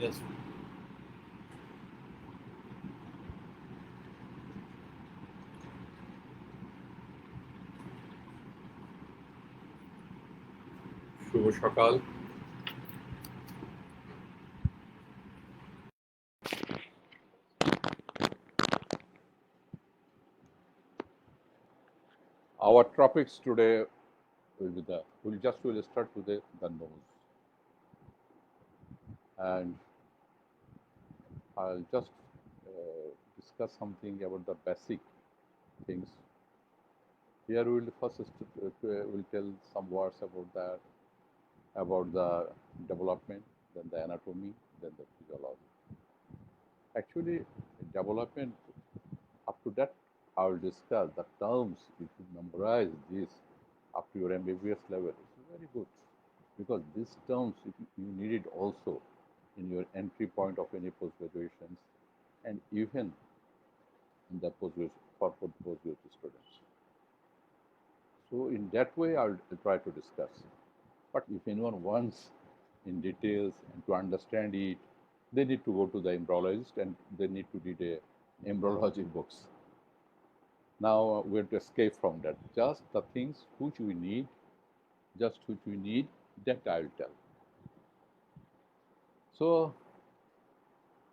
Yes. শুভ সকাল। Our topics today will be we'll start with the nose, and I'll just discuss something about the basic things. Here we will first will tell some words about that, about the development, then the anatomy, then the physiology. Actually, development up to that I will discuss the terms. If you memorize this up to your MBBS level, it's very good because these terms you need it also in your entry point of any post graduations and even in the postgraduate students. So in that way, I'll try to discuss. But if anyone wants in details and to understand it, they need to go to the embryologist and they need to read a embryology books. Now we have to escape from that. Just the things which we need, that I will tell. So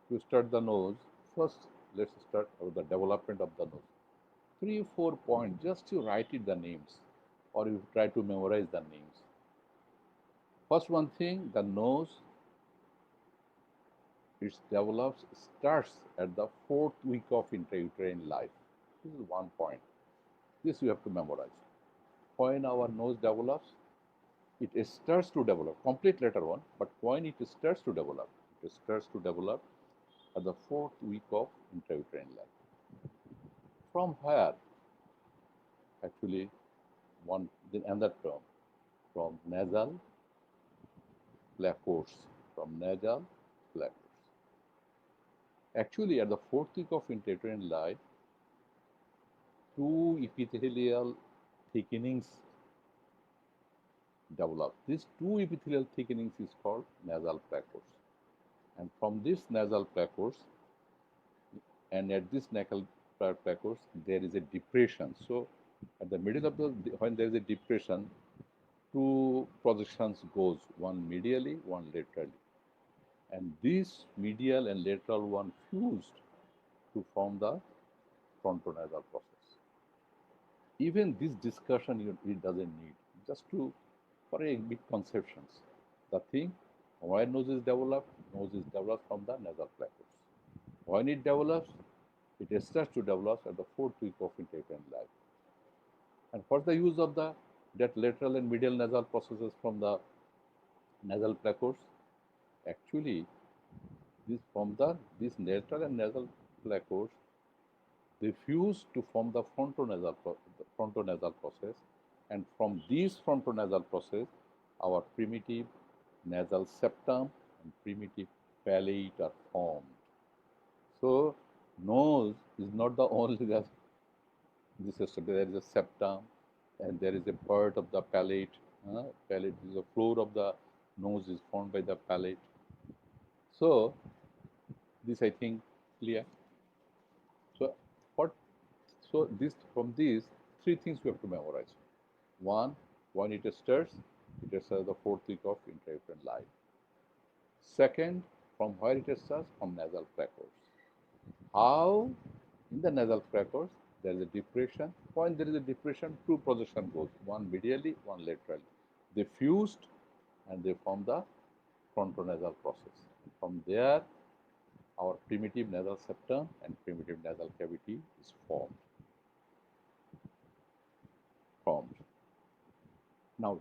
to start the nose, first let's start with the development of the nose. 3-4 points, just you write it the names or you try to memorize the names. First one thing, the nose, it starts at the 4th week of intrauterine life. This is one point. This you have to memorize. When our nose develops, it starts to develop, complete later on, but when it starts to develop, it starts to develop at the 4th week of intrauterine life. From where? Actually, then another term, from nasal placours, Actually, at the 4th week of intrauterine life, 2 epithelial thickenings develop. These 2 epithelial thickenings is called nasal placours. And from this nasal placours, and at this nasal placours, there is a depression. So, at the middle of when there is a depression, 2 projections goes, one medially, one laterally. And this medial and lateral one fused to form the frontonasal process. Even this discussion it doesn't need, just for a big conceptions. The thing, why nose is developed from the nasal placours. When it develops, it starts to develop at the 4th week of intrauterine life. And for the use of that lateral and medial nasal processes from the nasal placours, actually this lateral and nasal placours, they fuse to form the frontonasal process, and from this frontonasal process, our primitive nasal septum and primitive palate are formed. So, nose is not the only there is a septum, and there is a part of the palate. Palate is the floor of the nose is formed by the palate. So, this I think clear. So, from these 3 things we have to memorize. One, when it starts the 4th week of intrauterine life. Second, from where it starts? From nasal placours. How? In the nasal placours, there is a depression. When there is a depression, 2 projection goes, one medially, one laterally. They fused and they form the frontonasal process. And from there, our primitive nasal septum and primitive nasal cavity is formed. Now,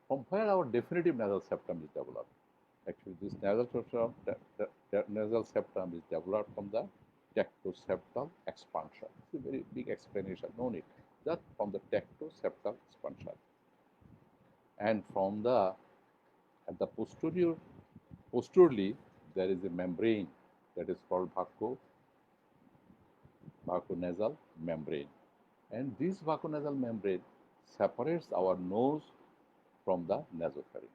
from where our definitive nasal septum is developed. Actually, this nasal septum is developed from the tectoseptal expansion. It's a very big explanation, no need. Just from the tectoseptal expansion. And from at the posteriorly, there is a membrane that is called bucconasal membrane. And this bucconasal membrane separates our nose from the nasopharynx.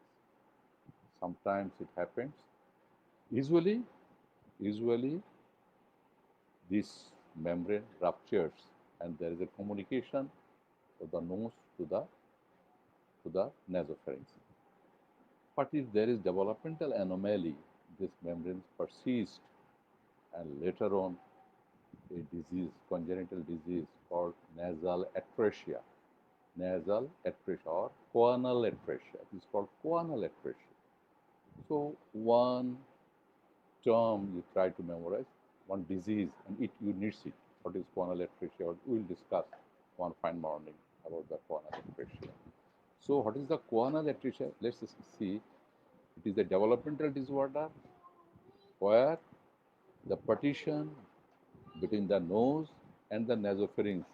Sometimes it happens Usually this membrane ruptures and there is a communication of the nose to the nasopharynx. But if there is developmental anomaly, this membrane persists and later on a disease, congenital disease called nasal atresia or choanal atresia. It is called choanal atresia. So one term you try to memorize, one disease, and you need it. What is choanal atresia? We will discuss one fine morning about the choanal atresia. So what is the choanal atresia? Let's see. It is a developmental disorder where the partition between the nose and the nasopharynx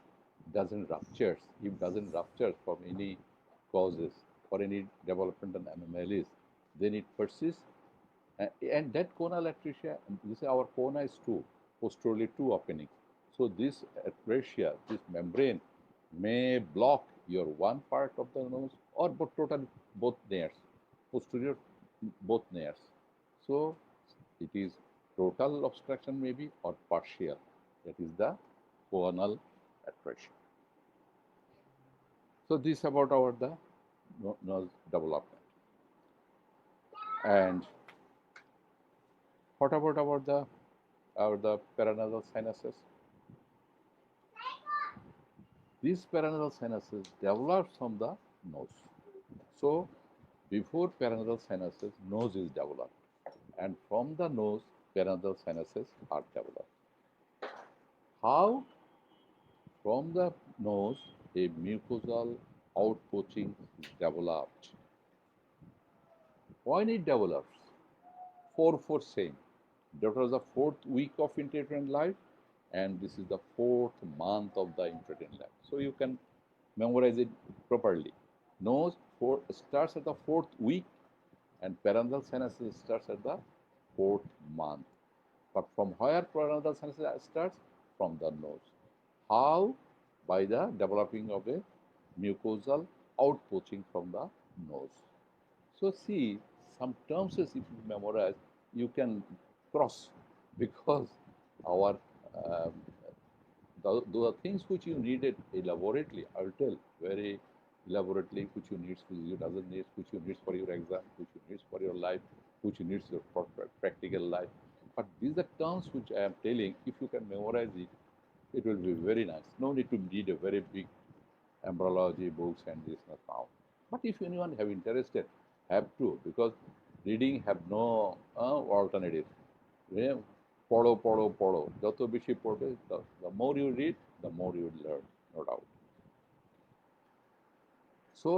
doesn't rupture. If doesn't rupture from any causes or any developmental anomalies, then it persists. And that choanal atresia, you say our choana is two, posteriorly two openings. So this atresia, this membrane may block your one part of the nose or total both nares, posterior both nares. So it is total obstruction maybe or partial. That is the choanal atresia. So this about our the nose development. And what about the paranasal sinuses? These paranasal sinuses develop from the nose. So before paranasal sinuses, nose is developed, and from the nose, paranasal sinuses are developed. How? From the nose, a mucosal outpouching is developed. When it develops? 4 same. That was the 4th week of intrauterine life, and this is the 4th month of the intrauterine life. So you can memorize it properly. Nose starts at the 4th week, and paranasal sinuses starts at the 4th month. But from where paranasal sinuses starts? From the nose. How? By the developing of a mucosal outpouching from the nose. So see, some terms if you memorize, you can cross, because our the things which you needed elaborately, I will tell very elaborately, which you need, which you doesn't need, which you need for your exam, which you need for your life, which you need for practical life. But these are terms which I am telling. If you can memorize it, it will be very nice. No need to read a very big embryology books and this now. But if anyone have interested, have to, because reading have no alternative. পড়ো যত বেশি পড়বে, the more you read, the more you learn, no doubt. So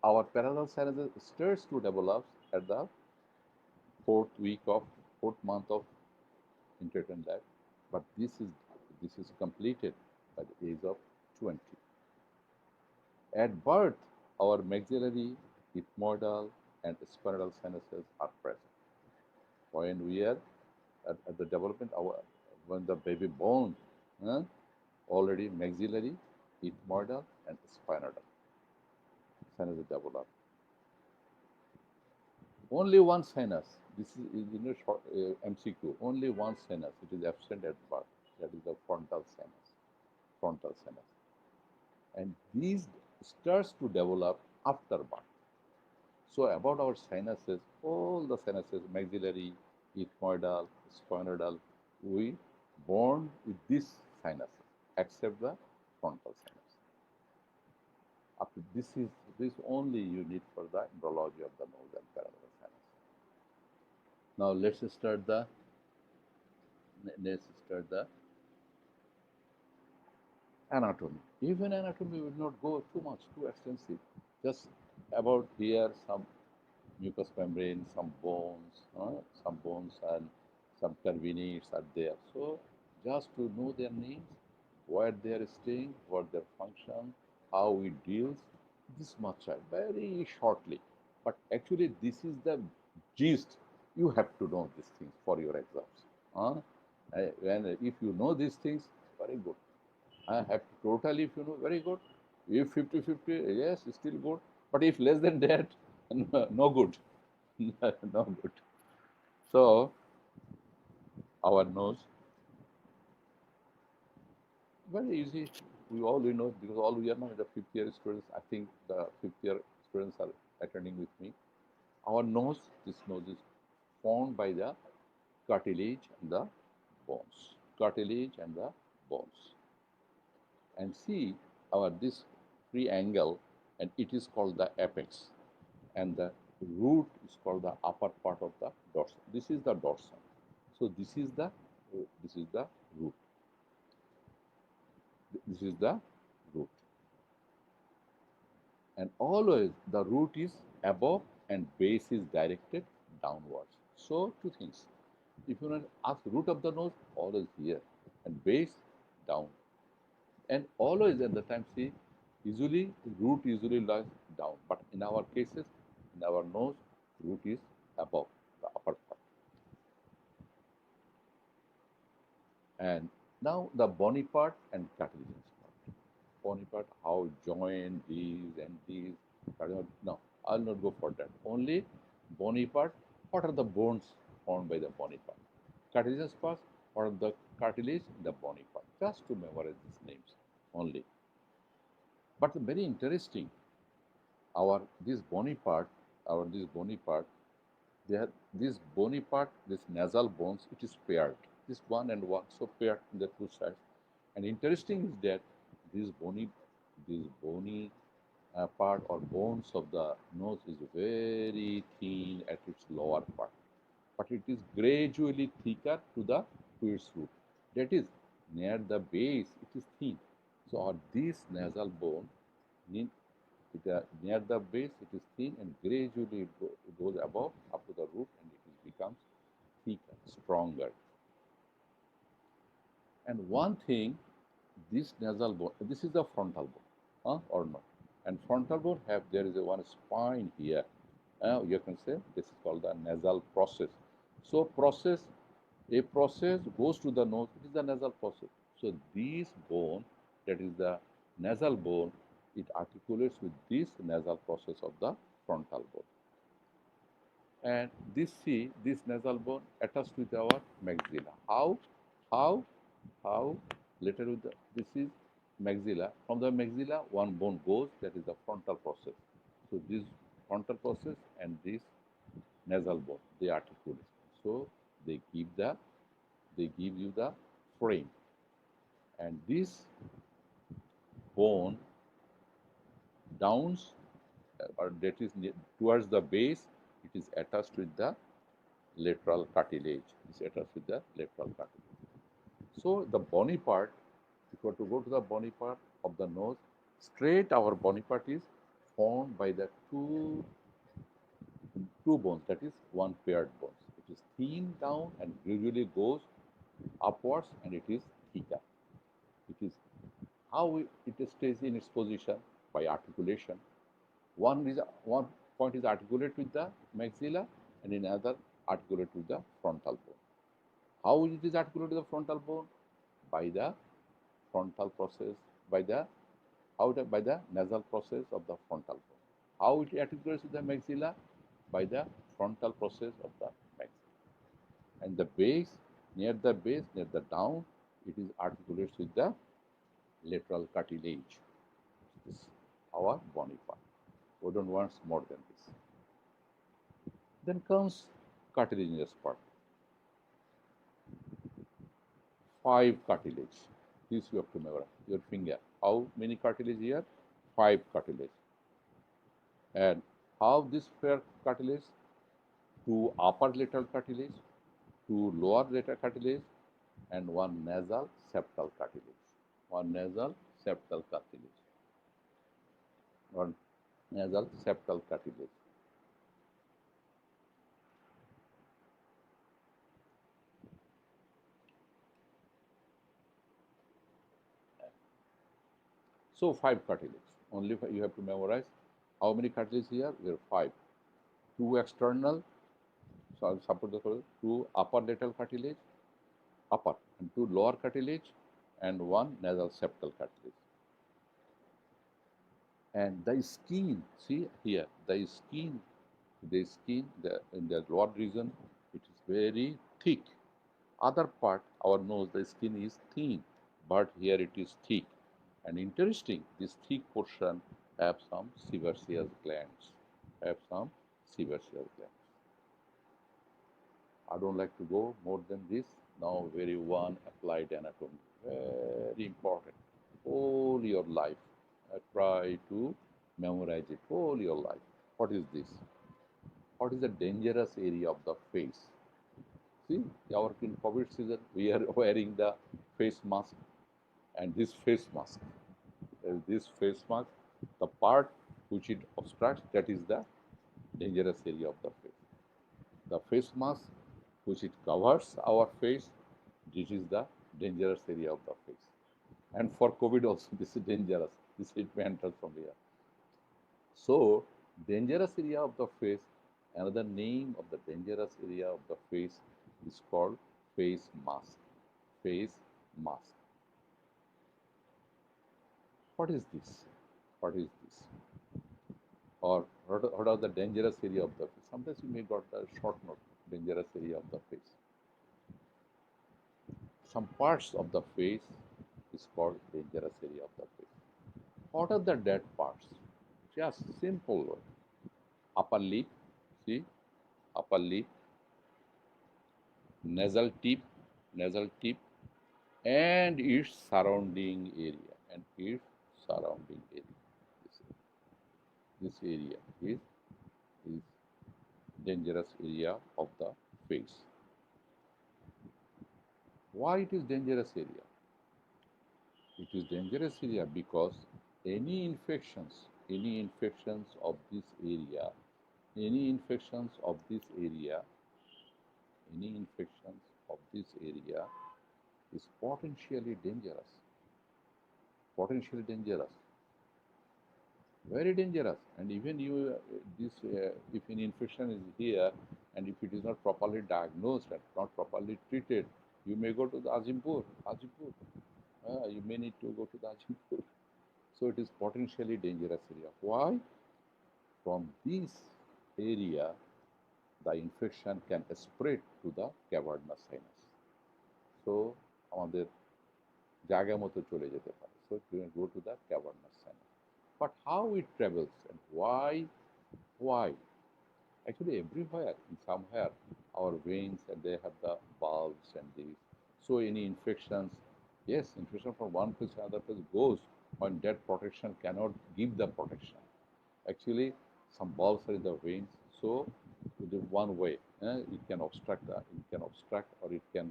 our paranasal sinus starts to develop at the 4th month of intrauterine life, but this is completed by the age of 20. At birth, our maxillary, ethmoidal, and spinal sinuses are present. When we are at the development, when the baby born, already maxillary, ethmoidal, and spinal sinuses develop. Only one sinus. This is in a short MCQ. Only one sinus. It is absent at birth. That is the frontal sinus. Frontal sinus. And these starts to develop after birth. So about our sinuses, all the sinuses, maxillary, ethmoidal, sphenoidal, we born with this sinus, except the frontal sinus. After this only you need for the embryology of the nose and paranasal sinus. Now let's start the anatomy. Even anatomy will not go too extensive. Just about here some mucous membrane, some bones and some terminates are there. So just to know their names, where they are staying, what their function, how it deals, this much very shortly. But actually this is the gist. You have to know these things for your exams. And if you know these things, very good. I have totally, if you know, very good. If 50-50, yes, still good. But if less than that, no good. No good. So our nose, very easy. We all know because all we are now the fifth year students. I think the fifth year students are attending with me. Our nose, this nose is formed by the cartilage and the bones. Cartilage and the bones. And see our this free angle, and it is called the apex, and the root is called the upper part of the dorsum. This is the dorsum. So this is the root. This is the root. And always the root is above and base is directed downwards. So two things. If you want to ask root of the nose, always here, and base down. And always at the time, see, usually root usually lies down, but in our cases, in our nose, root is above the upper part. And now the bony part and cartilaginous part. Bony part, how join these and these. No, I'll not go for that. Only bony part. What are the bones formed by the bony part? Cartilaginous part, or the cartilage, the bony part. Just to memorize these names only. But very interesting. This bony part, they have this bony part, this nasal bones, it is paired. This one and one, so paired in the two sides. And interesting is that this bony part or bones of the nose is very thin at its lower part, but it is gradually thicker to its root. That is, near the base, it is thin. So this nasal bone, near the base, it is thin, and gradually it goes above up to the root, and it becomes thicker, stronger. And one thing, this nasal bone, this is the frontal bone, or not? And frontal bone there is one spine here. You can say this is called the nasal process. So a process goes to the nose. It is the nasal process. So this bone, that is the nasal bone, it articulates with this nasal process of the frontal bone. And this nasal bone attached with our maxilla. How? Later with this is maxilla. From the maxilla, one bone goes, that is the frontal process. So this frontal process and this nasal bone, they articulate. So they give you the frame. And this bone downs, or that is towards the base, it is attached with the lateral cartilage. So the bony part, if you want to go to the bony part of the nose, straight our bony part is formed by the two bones, that is one paired bones. It is thin down and gradually goes upwards, and it is thicker. It is how it stays in its position by articulation. One point is articulated with the maxilla, and another articulated with the frontal bone. How it is articulated with the frontal bone? By the frontal process, by the nasal process of the frontal bone. How it articulates with the maxilla? By the frontal process of the maxilla. And the base, near the down, it is articulates with the lateral cartilage. This is our bony part. We don't want more than this. Then comes cartilaginous part. 5 cartilage. This you have to memorize. Your finger. How many cartilage here? 5 cartilage. And how this pair cartilage? 2 upper lateral cartilage, 2 lower lateral cartilage, and 1 nasal septal cartilage. 1 nasal septal cartilage. 1 nasal septal cartilage. So 5 cartilage. Only you have to memorize. How many cartilage here? We have 5. 2 external, so I'll support the 2 upper lateral cartilage, and 2 lower cartilage, and 1 nasal septal cartilage. And the skin, see here, the skin in the lower region, it is very thick. Other part, our nose, the skin is thin, but here it is thick. And interesting, this thick portion have some sebaceous glands. Have some sebaceous glands. I don't like to go more than this. Now, very one applied anatomy, very important. All your life, try to memorize it. All your life. What is this? What is the dangerous area of the face? See, our in COVID season, we are wearing the face mask, and this face mask, the part which it obstructs, that is the dangerous area of the face. The face mask which it covers our face, this is the dangerous area of the face. And for COVID also, this is dangerous. This it may enter from here. So, dangerous area of the face, another name of the dangerous area of the face is called face mask. Face mask. What is this? What is this? Or what are the dangerous area of the face? Sometimes you may got the short note, dangerous area of the face. Some parts of the face is called dangerous area of the face. What are the dead parts? Just simple one. Upper lip, see, upper lip, nasal tip, and its surrounding area, This area is dangerous area of the face. Why it is dangerous area? It is dangerous area because any infections of this area, is potentially dangerous. Very dangerous. And even if an infection is here, and if it is not properly diagnosed and not properly treated, you may go to the Azimpur. You may need to go to the Azimpur. So it is potentially dangerous area. Why? From this area, the infection can spread to the cavernous sinus. So, আমাদের জায়গা মতো চলে যেতে পারে. So it will go to the cavernous sinus. But how it travels and why? Actually, everywhere, in somewhere, our veins and they have the bulbs and these. So any infections, yes, infection from one place to another place goes when that protection cannot give the protection. Actually, some bulbs are in the veins, so the one way it can obstruct, or it can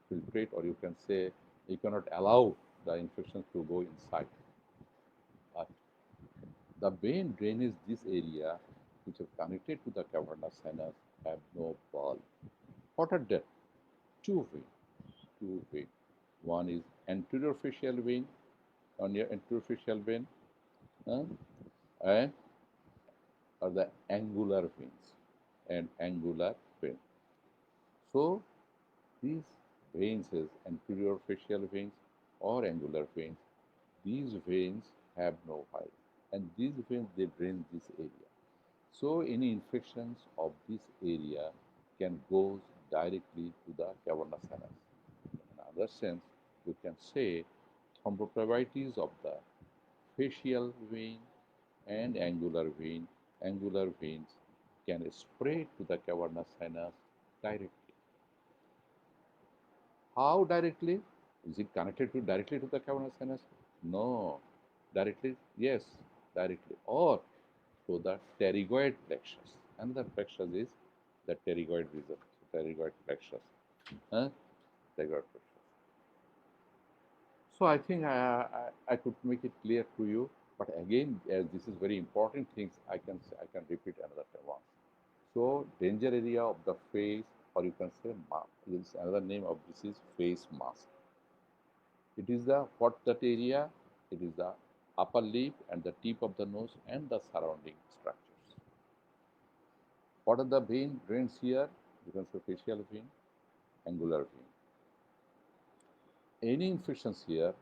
filtrate, or you can say you cannot allow the infections to go inside. But the vein drainage this area which are connected to the cavernous sinus have no bulb. What are that? Two veins. One is anterior facial vein, and are the angular veins. So these veins is anterior facial veins or angular veins. These veins have no height, and these veins, they drain this area. So any infections of this area can go directly to the cavernous sinus. In other sense, you can say thrombophlebitis of the facial vein and angular veins can spread to the cavernous sinus directly. How directly? Is it connected directly to the cavernous sinus? No. Directly? Yes, directly. Or through the pterygoid plexus. Another plexus is the pterygoid region. Pterygoid plexus. Pterygoid plexus. So I think I could make it clear to you. But again, as this is very important things, I can repeat another once. So danger area of the face, or you can say mask. This another name of this is face mask. It is what that area? It is the upper lip and the tip of the nose and the surrounding structures. What are the veins here? You can say facial vein, angular vein. Any infections here,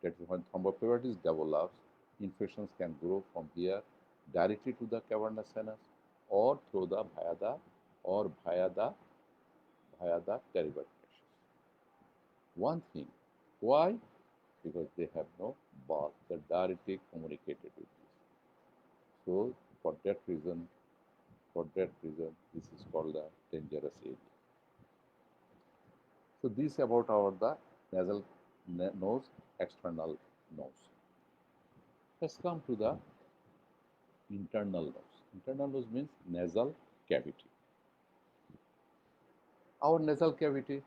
that when thrombophlebitis develops, infections can grow from here directly to the cavernous sinus or via the or via the pterygoid. One thing, why? Because they have no bulb. They're directly communicated with this. So for that reason, this is called the dangerous area. So this about the nasal nose, external nose. Let's come to the internal nose. Internal nose means nasal cavity. Our nasal cavity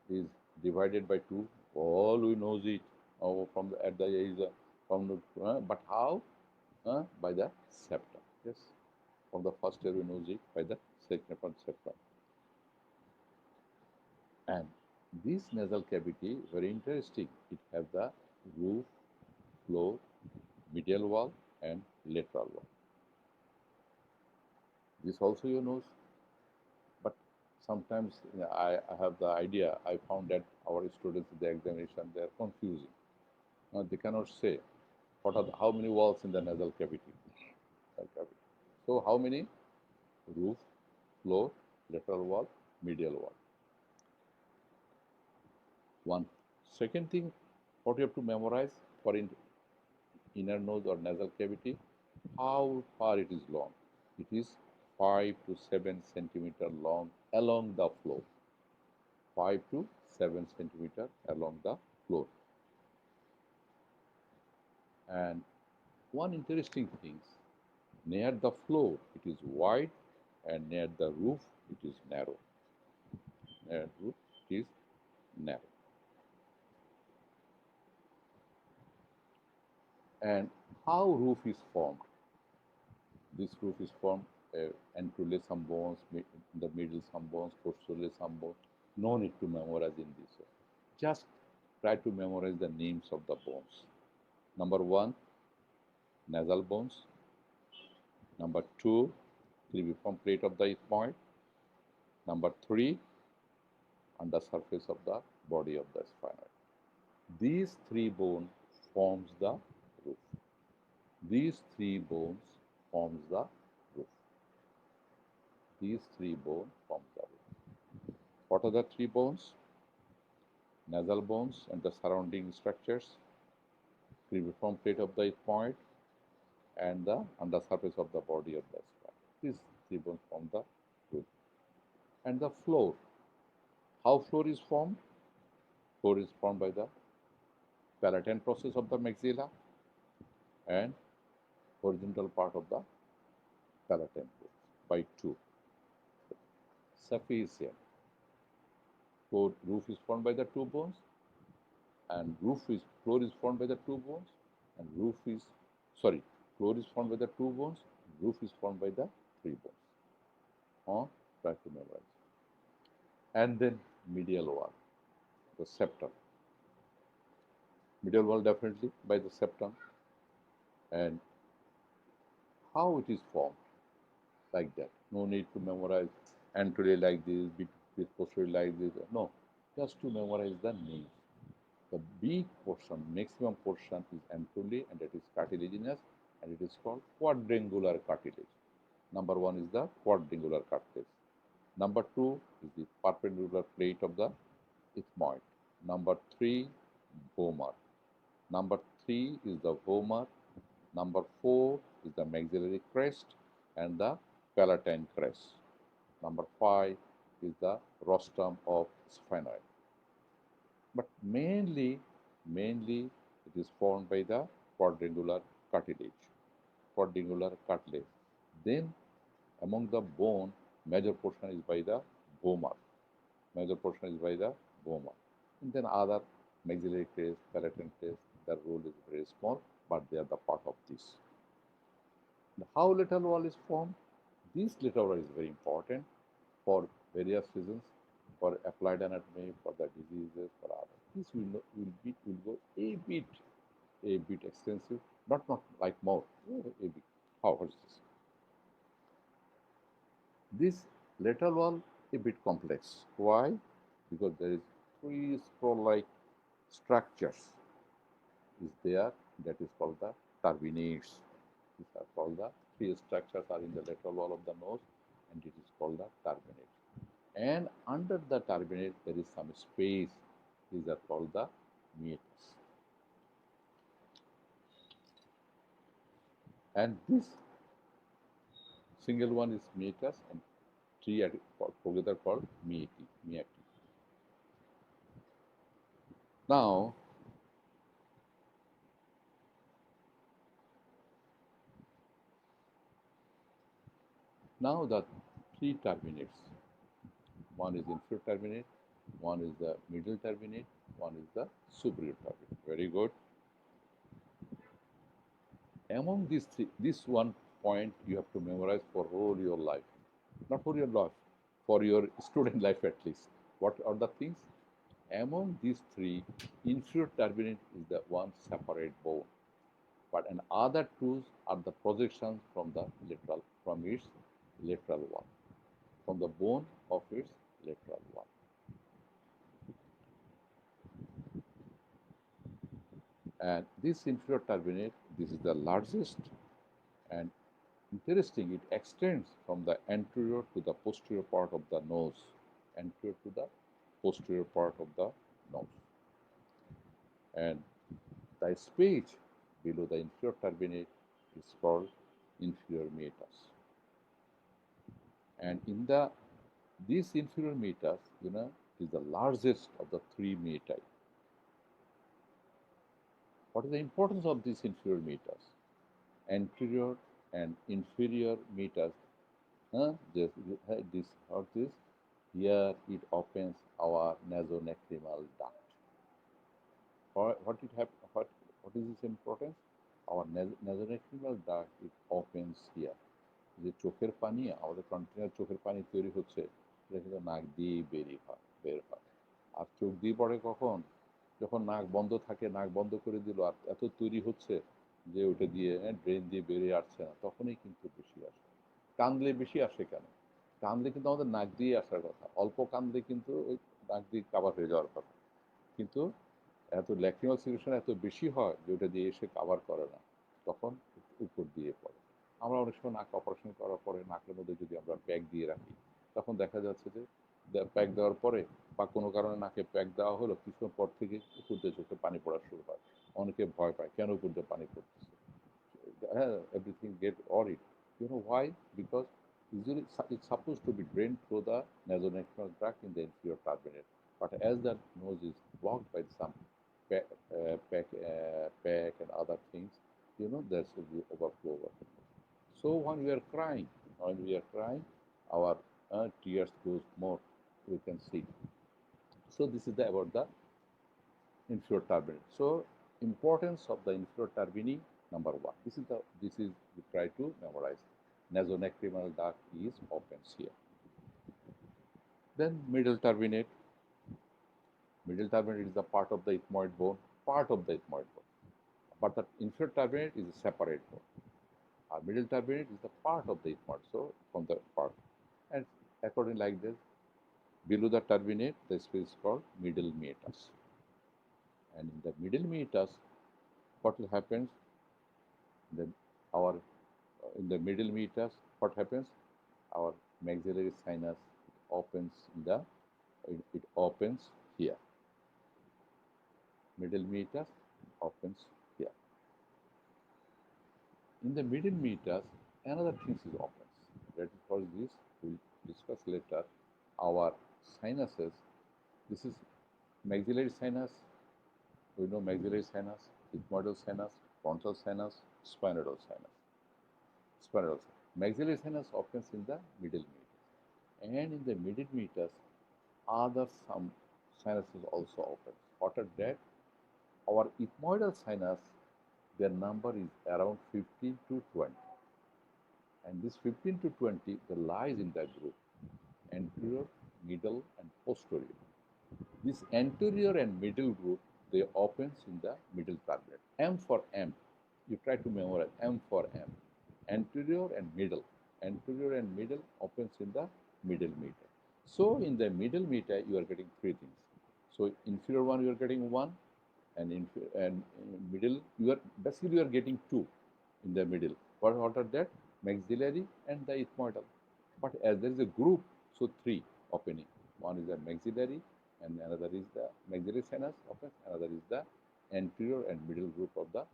is divided by two. All we know it from the at the age from the but how? By the septum. Yes, from the first year we know it by the second septum. And this nasal cavity very interesting. It has the roof, floor, medial wall, and lateral wall. This also you know, but sometimes I have the idea. I found that our students in the examination they are confusing. They cannot say how many walls in the nasal cavity. So how many? Roof, floor, lateral wall, medial wall. One. Second thing, what you have to memorize for inner nose or nasal cavity, how far it is long. It is 5 to 7 centimeter long along the floor. 5 to 7 centimeter along the floor. And one interesting thing, near the floor it is wide and near the roof it is narrow. Near the roof it is narrow. And how roof is formed? This roof is formed anteriorly some bones, in the middle some bones, posteriorly some bones. No need to memorize in this way. Just try to memorize the names of the bones. Number 1, nasal bones. Number 2, cribriform plate of the 𝗡moid. Number 3, under surface of the body of the sphenoid. These 3 bones forms the roof. These 3 bones forms the roof. These 3 bones forms the roof. What are the 3 bones? Nasal bones and the surrounding structures, cribriform plate of the 𝗡moid, and the undersurface of the body of the spine. These 3 bones form the roof. And the floor. How floor is formed? Floor is formed by the palatine process of the maxilla and horizontal part of the palatine by 2. Sufficient. So roof is formed by the 2 bones, and floor is formed by the 2 bones, and floor is formed by the 2 bones, roof is formed by the 3 bones. Try to memorize. And then medial wall, the septum. Medial wall definitely by the septum. And how it is formed? Like that. No need to memorize anteriorly like this, posteriorly like this. No, just to memorize the names. The big portion, maximum portion is anteriorly, and that is cartilaginous, and it is called quadrangular cartilage. Number 1 is the quadrangular cartilage. Number 2 is the perpendicular plate of the 𝗡moid. Number 3, vomer. Number 3 is the vomer. Number 4 is the maxillary crest and the palatine crest. Number 5 is the rostrum of sphenoid. But mainly it is formed by the quadrangular cartilage. Then among the bone, major portion is by the vomer. And then other maxillary crest, palatine crest, their role is very small, but they are the part of this. And how lateral wall is formed? This lateral wall is very important for various reasons, for applied anatomy, for the diseases, for others. This will go a bit extensive, not like more, a bit. How is this? This lateral wall a bit complex. Why? Because there is 3 scroll-like structures is there, that is called the turbinates. These are called the 3 structures are in the lateral wall of the nose, and it is called the turbinate. And under the turbinate there is some space. These are called the meatus. And this single one is meatus, and three are together called meaty. Now, the three turbinates. One is inferior turbinate, one is the middle turbinate, one is the superior turbinate. Very good. Among these three, this one point you have to memorize for all your life. Not for your life, for your student life at least. What are the things? Among these three, inferior turbinate is the one separate bone, but and other two are the projections from its lateral wall, from the bone of its lateral wall. And this inferior turbinate, this is the largest, and interesting, it extends from the anterior to the posterior part of the nose, anterior to the posterior part of the nose. And the space below the inferior turbinate is called inferior meatus. And in this inferior meatus, is the largest of the three meati. What is the importance of this inferior meatus? Anterior and inferior meatus. This here it opens our nasonecrimal duct. What is its importance? Our nasonecrimal duct, it opens here. যে চোখের পানি আমাদের continuous চোখের পানি তৈরি হচ্ছে, এটা কিন্তু নাক দিয়ে বের হয়। আর চোখ দিয়ে পড়ে কখন? যখন নাক বন্ধ থাকে, নাক বন্ধ করে দিল, আর এত তৈরি হচ্ছে যে ওটা দিয়ে ড্রেন দিয়ে বেরিয়ে আসছে না, তখনই কিন্তু বেশি আসে। কাঁদলে বেশি আসে কেন? কাঁদলে কিন্তু আমাদের নাক দিয়ে আসার কথা, অল্প কাঁদলে কিন্তু ওই নাক দিয়ে কাভার হয়ে যাওয়ার কথা। কিন্তু এত ল্যাক্রিমাল সিক্রেশন এত বেশি হয় যে ওটা দিয়ে এসে কাভার করে না, তখন উপর দিয়ে পড়ে। আমরা অনেক সময় নাক অপারেশন করার পরে নাকের মধ্যে যদি আমরা প্যাক দিয়ে রাখি, তখন দেখা যাচ্ছে যে প্যাক দেওয়ার পরে বা কোনো কারণে নাকে প্যাক দেওয়া হলো, কিছুক্ষণ পর থেকে উপর দিয়ে চোখে পানি পড়া শুরু হয়। অনেকে ভয় পায়, কেন উপর দিয়ে পানি পড়তেছে? Everything get worried. You know why? Because usually it's supposed to be drained through the nasonecrimal duct in the inferior turbinate, but as the nose is blocked by some pack and other things, there should be overflow. So when we are crying, our tears goes more. We can see. So this is about the inferior turbinate. So importance of the inferior turbinate, number one. This is we try to memorize. Nasonecrimal duct is opens here. Then middle turbinate. Middle turbinate is the part of the ethmoid bone, but the inferior turbinate is a separate bone. Our middle turbinate is the part of the ethmoid, so from the part, and according like this, below the turbinate, the space is called middle meatus. And in the middle meatus, what will happen? In the middle meatus, what happens? Our maxillary sinus opens it opens here. Middle meatus opens here. In the middle meatus, another thing is opens. That is for this we'll discuss later. Our sinuses. This is maxillary sinus. We know maxillary sinus, ethmoidal sinus, frontal sinus, sphenoidal sinus. Maxillary sinus opens in the middle meatus, and in the middle meatus, some sinuses also open. What are that? Our ethmoidal sinus, their number is around 15 to 20, and this 15 to 20 they lies in that group: anterior, middle, and posterior. This anterior and middle group, they opens in the middle turbinate. M for M. You try to memorize M for M. Anterior and middle. Anterior and middle opens in the middle meatus. So in the middle meatus, you are getting three things. So inferior one, you are getting one, and middle, you are getting two in the middle. What are that? Maxillary and the ethmoidal. But as there is a group, so three opening. One is the maxillary, and another is the maxillary sinus opens. Another is the anterior and middle group of the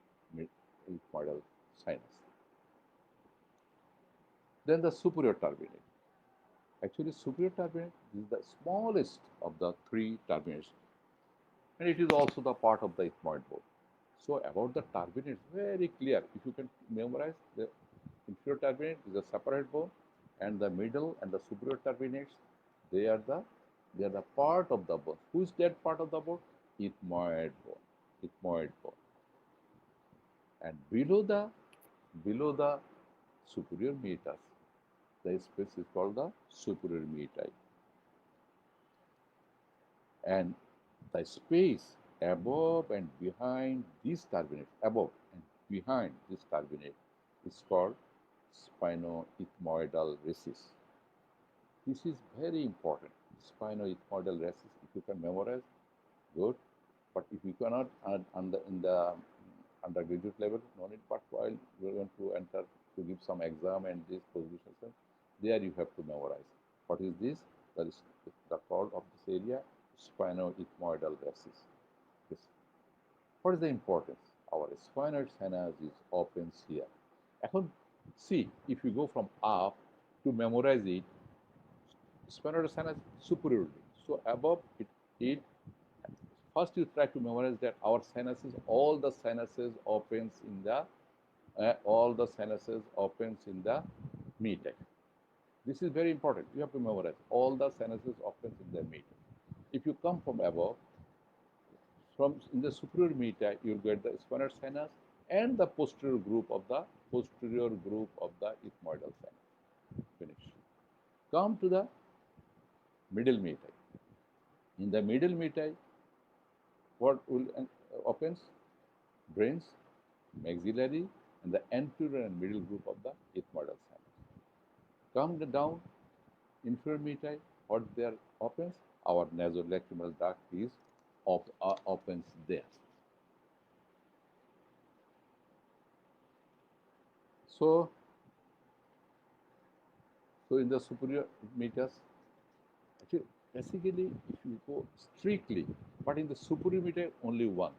ethmoidal sinus. Then the superior turbinate. Actually, superior turbinate is the smallest of the three turbinates, and it is also the part of the ethmoid bone. So about the turbinates, very clear. If you can memorize, the inferior turbinate is a separate bone, and the middle and the superior turbinates, they are the part of the bone. Who is that part of the bone? Ethmoid bone. Ethmoid bone. And below the superior meatus, the space is called the superior meatus. And the space above and behind this turbinate, above and behind this turbinate, is called spinoethmoidal recess. This is very important. Spinoethmoidal recess, if you can memorize, good. But if you cannot, in the undergraduate level, no need. But while you are going to enter to give some exam and this position, there you have to memorize. What is this? That is the call of this area, spinoethmoidal recess. Yes. What is the importance? Our sphenoid sinus is opens here. এখন, see, if you go from up to memorize it, sphenoid sinus superiorly. So above it first you try to memorize that our sinuses, all the sinuses opens in the meatus. This is very important. You have to memorize all the sinuses opens in the meatus. If you come from above, in the superior meatus, you will get the sphenoid sinus and the posterior group of the ethmoidal sinus. Finish. Come to the middle meatus. In the middle meatus, what will opens? Brains, maxillary, and the anterior and middle group of the ethmoidal sinus. Come down, inferior meatus, what there opens? Our nasolacrimal duct is opens there. So in the superior meatus, actually, basically, if you go strictly, but in the superior meatus, only one,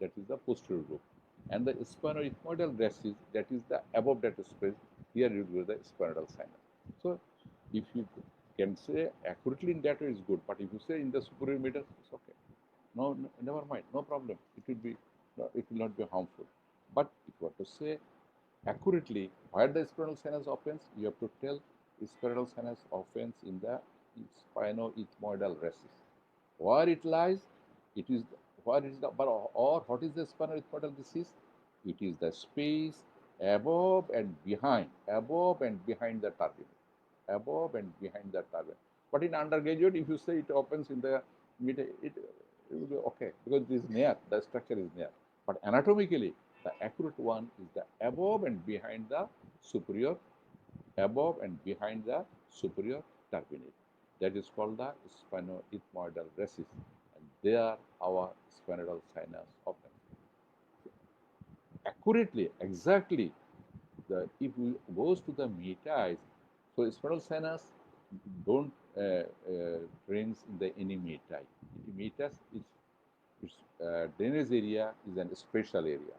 that is the posterior group. And the spinoethmoidal recess, that is the above that space, here you go the sphenoidal sinus. So if you can say accurately in that way is good, but if you say in the superior meatus, it's okay. No, never mind, no problem. It will not be harmful. But if you want to say accurately where the sphenoidal sinus opens, you have to tell sphenoidal sinus opens in the spinoethmoidal recess. Where it lies, it is what is the spinoethmoidal recess? It is the space above and behind the turbinate. Above and behind the turbinate. But in undergraduate, if you say it opens in the mid, it will be okay because it is near, the structure is near. But anatomically, the accurate one is the above and behind the superior turbinate. That is called the spinoethmoidal recess, and there our sphenoidal sinus opens. Accurately, exactly, if we goes to the meatus, so sphenoidal sinus don't drains in the any meatus. Meatus is its drainage area is a special area.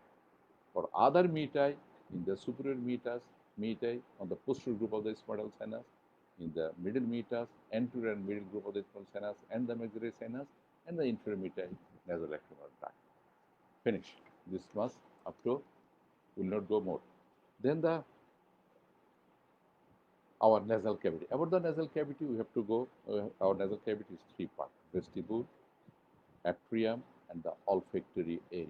For other meatus, in the superior meatus on the posterior group of the sphenoidal sinus, in the middle meatus, anterior and middle group of the sphenoidal sinus, and the maxillary sinus, and the inferior meatus, nasolacrimal duct. Finish. This much up to, will not go more. Then our nasal cavity. About the nasal cavity, we have to go. Our nasal cavity is three parts: vestibule, atrium, and the olfactory area.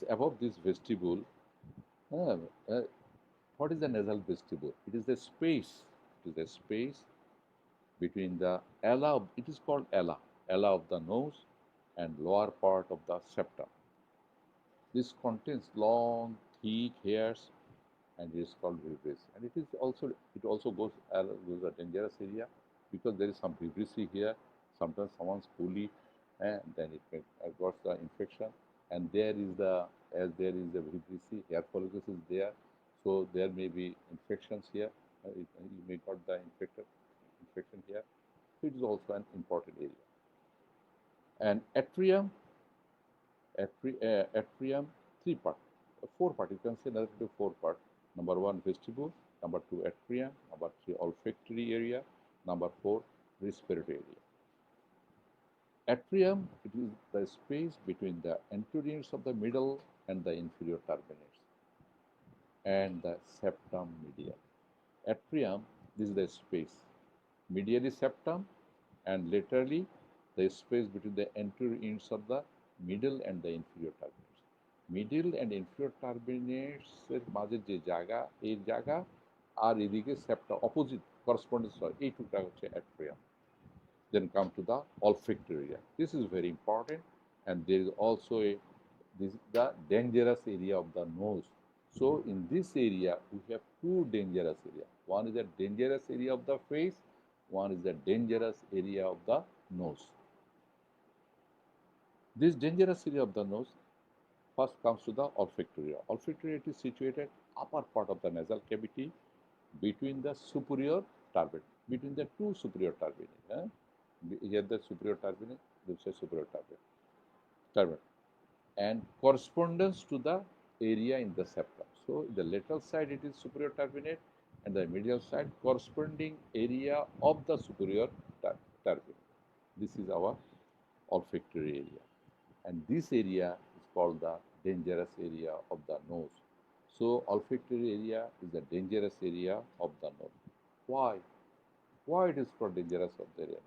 Above this vestibule, what is the nasal vestibule? It is the space. It is the space between the ala. It is called ala of the nose, and lower part of the septum. This contains long, thick hairs, and it is called vibrissae. And it also goes a dangerous area because there is some vibrissae here. Sometimes someone's poorly, and then it may got the infection. And there is the vibrissae, hair follicles is there, so there may be infections here. You may got the infection here. So it is also an important area. And atrium, three part, four part. You can say narrative four part. Number one, vestibule. Number two, atrium. Number three, olfactory area. Number four, respiratory area. Atrium, it is the space between the anteriors of the middle and the inferior terminates, and the septum medial. Atrium, this is the space. Medially septum, and laterally the space between the anterior ends of the middle and the inferior terminates. Middle and inferior terminates এর মাঝে যে জায়গা, এই জায়গা আর এদিকে septum opposite correspondence হয়, এই টুকটা হচ্ছে atrium. Then come to the olfactory area. This is very important, and there is also this is the dangerous area of the nose. So in this area we have two dangerous areas. One is the dangerous area of the face, one is the dangerous area of the nose. This dangerous area of the nose first comes to the olfactory area. Olfactory area is situated upper part of the nasal cavity between the superior turbinate, between the two superior turbinate. Here the superior turbinate, this is superior turbinate, and correspondence to the area in the septum. So the lateral side it is superior turbinate, and the medial side corresponding area of the superior turbinate. This is our olfactory area, and this area is called the dangerous area of the nose. So olfactory area is the dangerous area of the nose. Why? Why it is called dangerous of the area?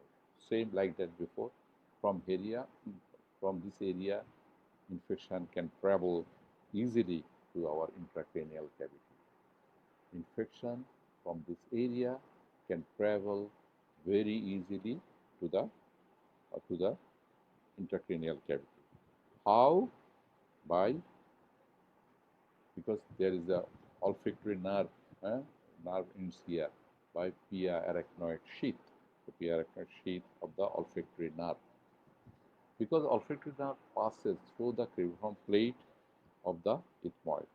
Same like that before. From this area, infection can travel easily to our intracranial cavity. Infection from this area can travel very easily to the intracranial cavity. How? Because there is a olfactory nerve, nerve ends here by 𝑃ℏ𝑦 sheath, the 𝑃ℏ𝑦 sheath of the olfactory nerve. Because olfactory nerve passes through the cribriform plate of the ethmoid,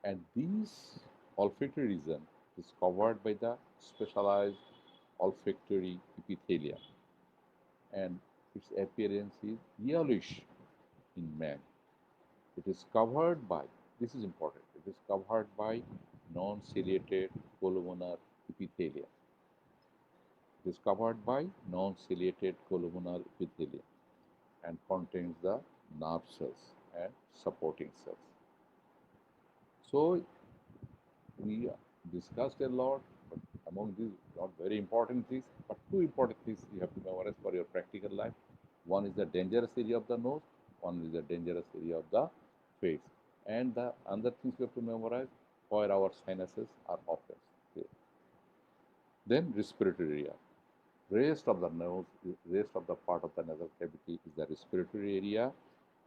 and this olfactory region is covered by the specialized olfactory epithelium, and its appearance is yellowish in man. It is covered by, this is important, it is covered by non-ciliated columnar epithelium. It is covered by non-ciliated columnar epithelium and contains the nerve cells and supporting cells. So we discussed a lot, but among these not very important things, but two important things you have to memorize for your practical life. One is the dangerous area of the nose, one is the dangerous area of the face. And the other things you have to memorize, where our sinuses are open. Okay. Then respiratory area. Rest of the nose, rest of the part of the nasal cavity is the respiratory area,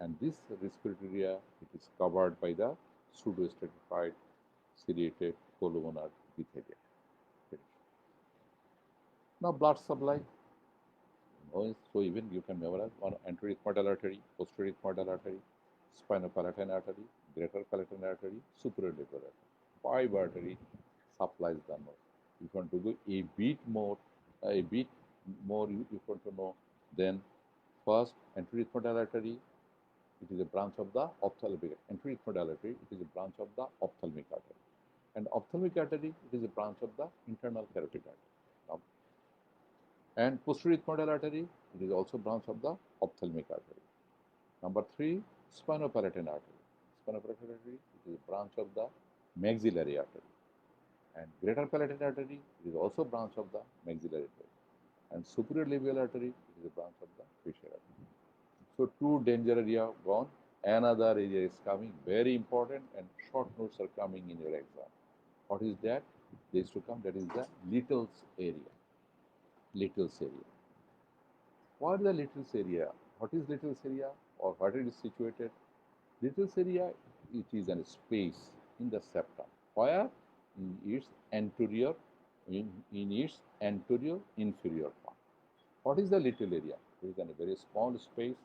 and this respiratory area it is covered by the pseudo-stratified ciliated columnar epithelium. Now blood supply. So even you can memorize one anterior ethmoidal artery, posterior ethmoidal artery, spinopalatine artery, greater palatine artery, superior labial artery. 5 artery supplies the nose. If you want to go a bit more, you want to know, then first anterior ethmoidal artery, it is a branch of the ophthalmic. Anterior ethmoidal artery, it is a branch of the ophthalmic artery, and ophthalmic artery, it is a branch of the internal carotid artery. And posterior ethmoidal artery, it is also branch of the ophthalmic artery. Number 3, spinopalatine artery. Spinopalatine artery, it is a branch of the maxillary artery. And greater palatine artery, it is also branch of the maxillary artery. And superior labial artery, it is a branch of the facial artery. So 2 danger area gone. Another area is coming, very important, and short notes are coming in your exam. What is that? There is to come, that is the little's area. Little's area. What is the little's area? What is little's area, or what it is situated? Little's area, it is a space in the septum. Where? In its anterior inferior part. What is the little area? It is a very small space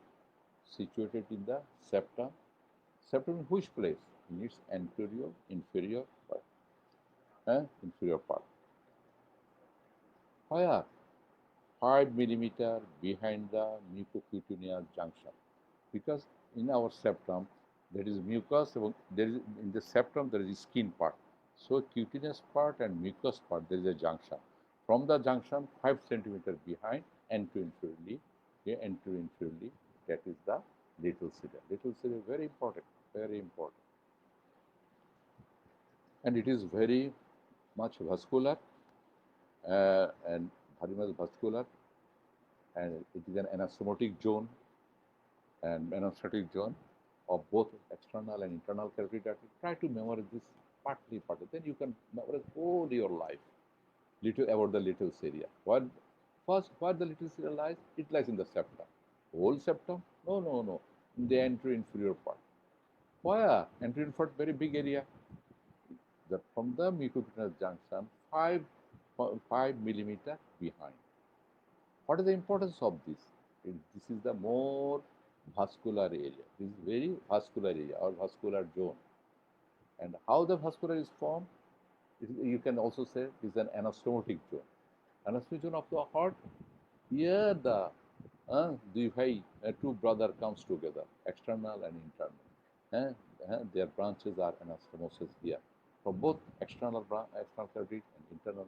situated in the septum. Septum in which place? In its anterior inferior part. inferior part. Where? 5 millimeter behind the mucocutaneous junction, because in our septum there is mucus, there is in the septum there is skin part. So cutaneous part and mucous part, there is a junction. From the junction 5 centimeter behind anterior-inferiorly, anterior-inferiorly, that is the little cilia. Little cilia very important, very important. And it is very much vascular and very much vascular, and it is an anastomotic zone and anastomotic zone of both external and internal cavity. Try to memorize this partly. Then you can memorize all your life little about the little cilia. First, where the little cilia lies? It lies in the septum. Whole septum? No. In the anterior-inferior part. Where? Anterior part, very big area. From the mucocutaneous junction, 5 millimeter behind. What is the importance of this? This is the more vascular area. This is very vascular area or vascular zone. And how the vascular is formed? You can also say it is an anastomotic zone. Anastomotic zone of the heart. Here the two brothers comes together, external and internal. Their branches are anastomosis here. From both external cavity and internal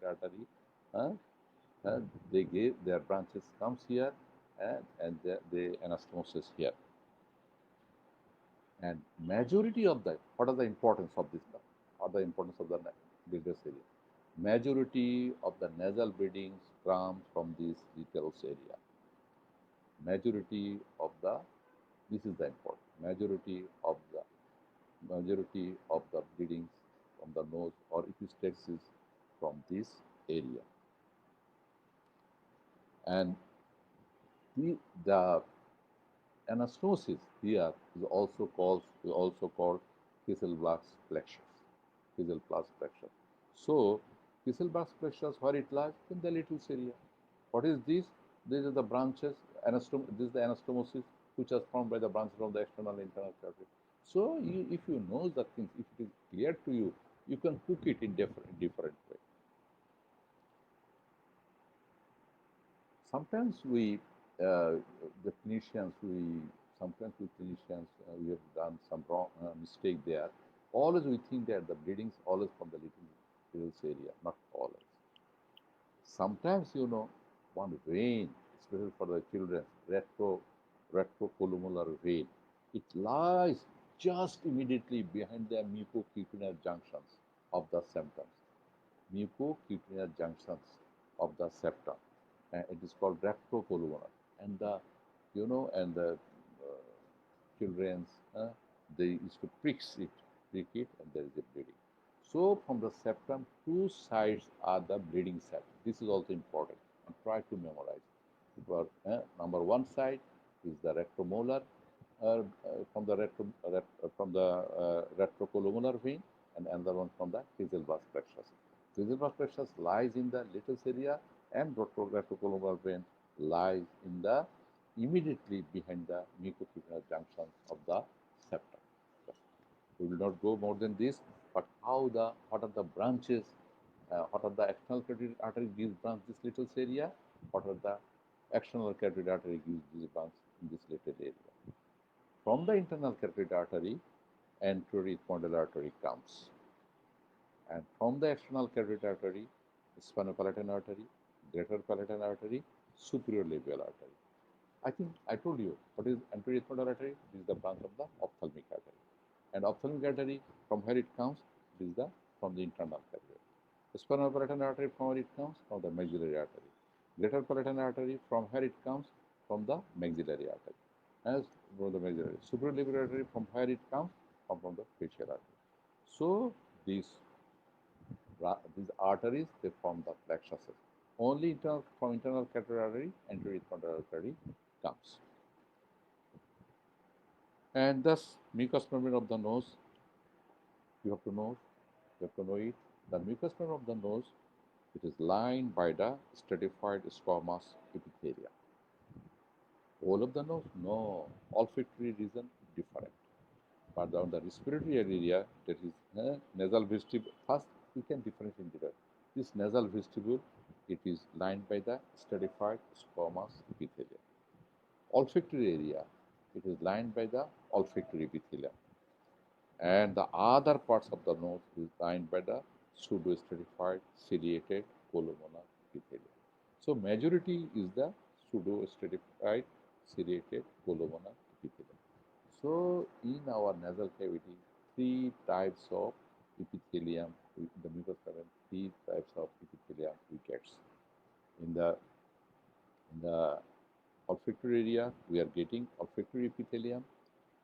artery, they gave their branches comes here and the anastomosis here. And majority of the, what are the importance of this? Or the importance of the little area? Majority of the nasal bleedings comes from this little area. Majority of the, this is the important. Majority of the bleedings from the nose or epistaxis from this area. And the anastomosis here is also called 𝗡cie𝘀𝗲 plexus. 𝗡cie𝘀𝗲 plexus. So 𝗡cie𝘀𝗲 plexus, where it lies? In the little cilia. What is this? These are the branches. This is the anastomosis, which is formed by the branches from the external and internal cavity. So if you know the things, if it is clear to you, you can cook it in different way. Sometimes we, the clinicians, we have done some wrong mistake there. Always we think that the bleedings always from the little area, not always. Sometimes, one vein, especially for the children, retrocolular vein, it lies just immediately behind the mucocutaneous junctions of the septum. Mucocutaneous junctions of the septum. It is called retrocolular. And the children's, they used to prick it, and there is a bleeding. So from the septum, two sides are the bleeding sides. This is also important, and try to memorize. Because number one side is the retromolar, from the retrocolular vein, and another one from the 𝗡cie𝘀𝗲 plexus. 𝗡cie𝘀𝗲 plexus lies in the little cilia, and retrocolular vein lies in the immediately behind the mucocutaneous junction of the septum. We will not go more than this, but what are the branches, what are the external carotid artery gives branch this little area, what are the external carotid artery gives this branch in this little area. From the internal carotid artery, anterior ethmoidal artery comes. And from the external carotid artery, sphenopalatine artery, greater palatine artery, superior labial artery. I think I told you what is anterior ethmoidal artery. This is the branch of the ophthalmic artery. And ophthalmic artery, from where it comes, this is from the internal carotid. Sphenopalatine artery, from where it comes? From the maxillary artery. Greater palatine artery, from where it comes? From the maxillary artery. As from the maxillary. Superior labial artery, from where it comes? From the facial artery. So these arteries, they form the plexuses. Only from internal carotid artery, anterior ethmoidal artery comes. And thus, mucous membrane of the nose, you have to know it. The mucous membrane of the nose, it is lined by the stratified squamous epithelia. Whole of the nose? No. Olfactory region, different. But on the respiratory area, that is nasal vestibule. First, we can differentiate it. This nasal vestibule, it is lined by the stratified squamous epithelium. Olfactory area, it is lined by the olfactory epithelium. And the other parts of the nose is lined by the pseudostratified ciliated columnar epithelium. So majority is the pseudostratified ciliated columnar epithelium. So in our nasal cavity, three types of epithelium, the mucous membrane, three types of epithelium we get. In the olfactory area, we are getting olfactory epithelium.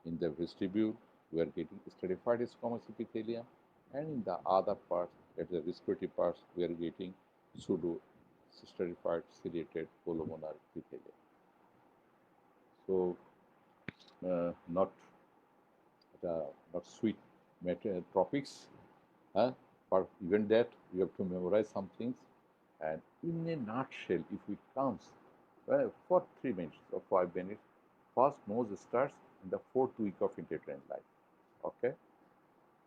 In the vestibule, we are getting stratified squamous epithelium, and in the other parts, at the respiratory parts, we are getting pseudo-stratified ciliated columnar epithelium. So, not sweet tropics, but even that you have to memorize some things. And in a nutshell, if we count for 3 minutes or 5 minutes, first nose starts in the 4th week of intrauterine life, okay,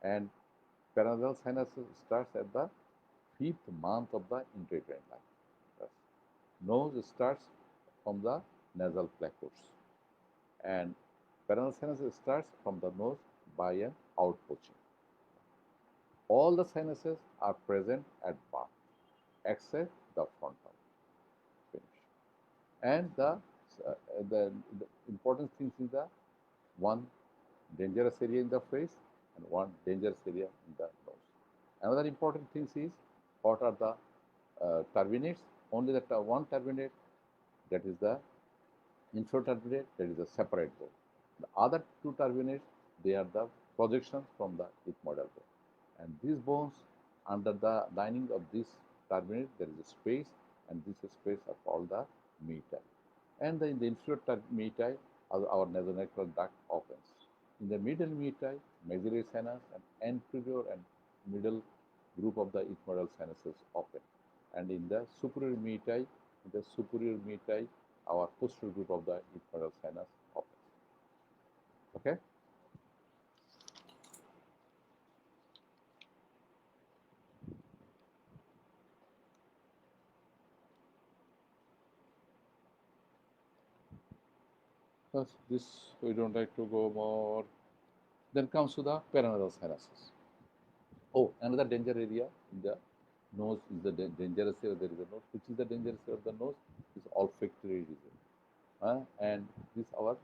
and paranasal sinus starts at the 5th month of the intrauterine life. Yes. Nose starts from the nasal plexus, and paranasal sinus starts from the nose by an outpoaching. All the sinuses are present at birth, except the frontal. Finish. And the important things is the one dangerous area in the face and one dangerous area in the nose. Another important thing is what are the turbinates. Only that one turbinate, that is the infraturbinate, that is the separate bone. The other two turbinates, they are the projections from the ethmoidal bone. And these bones, under the lining of this turbinate, there is a space, and this space are called the meatai. And in the inferior meatai, our nasolateral duct opens. In the middle meatai, maxillary sinus and anterior and middle group of the ethmoidal sinuses open. And in the superior meatai, our posterior group of the ethmoidal sinus opens. Okay? This we don't like to go more. Then comes to the paranasal sinuses. Oh, another danger area in the nose is the dangerous area. There is a nose. Which is the dangerous area of the nose? Is olfactory region. And this our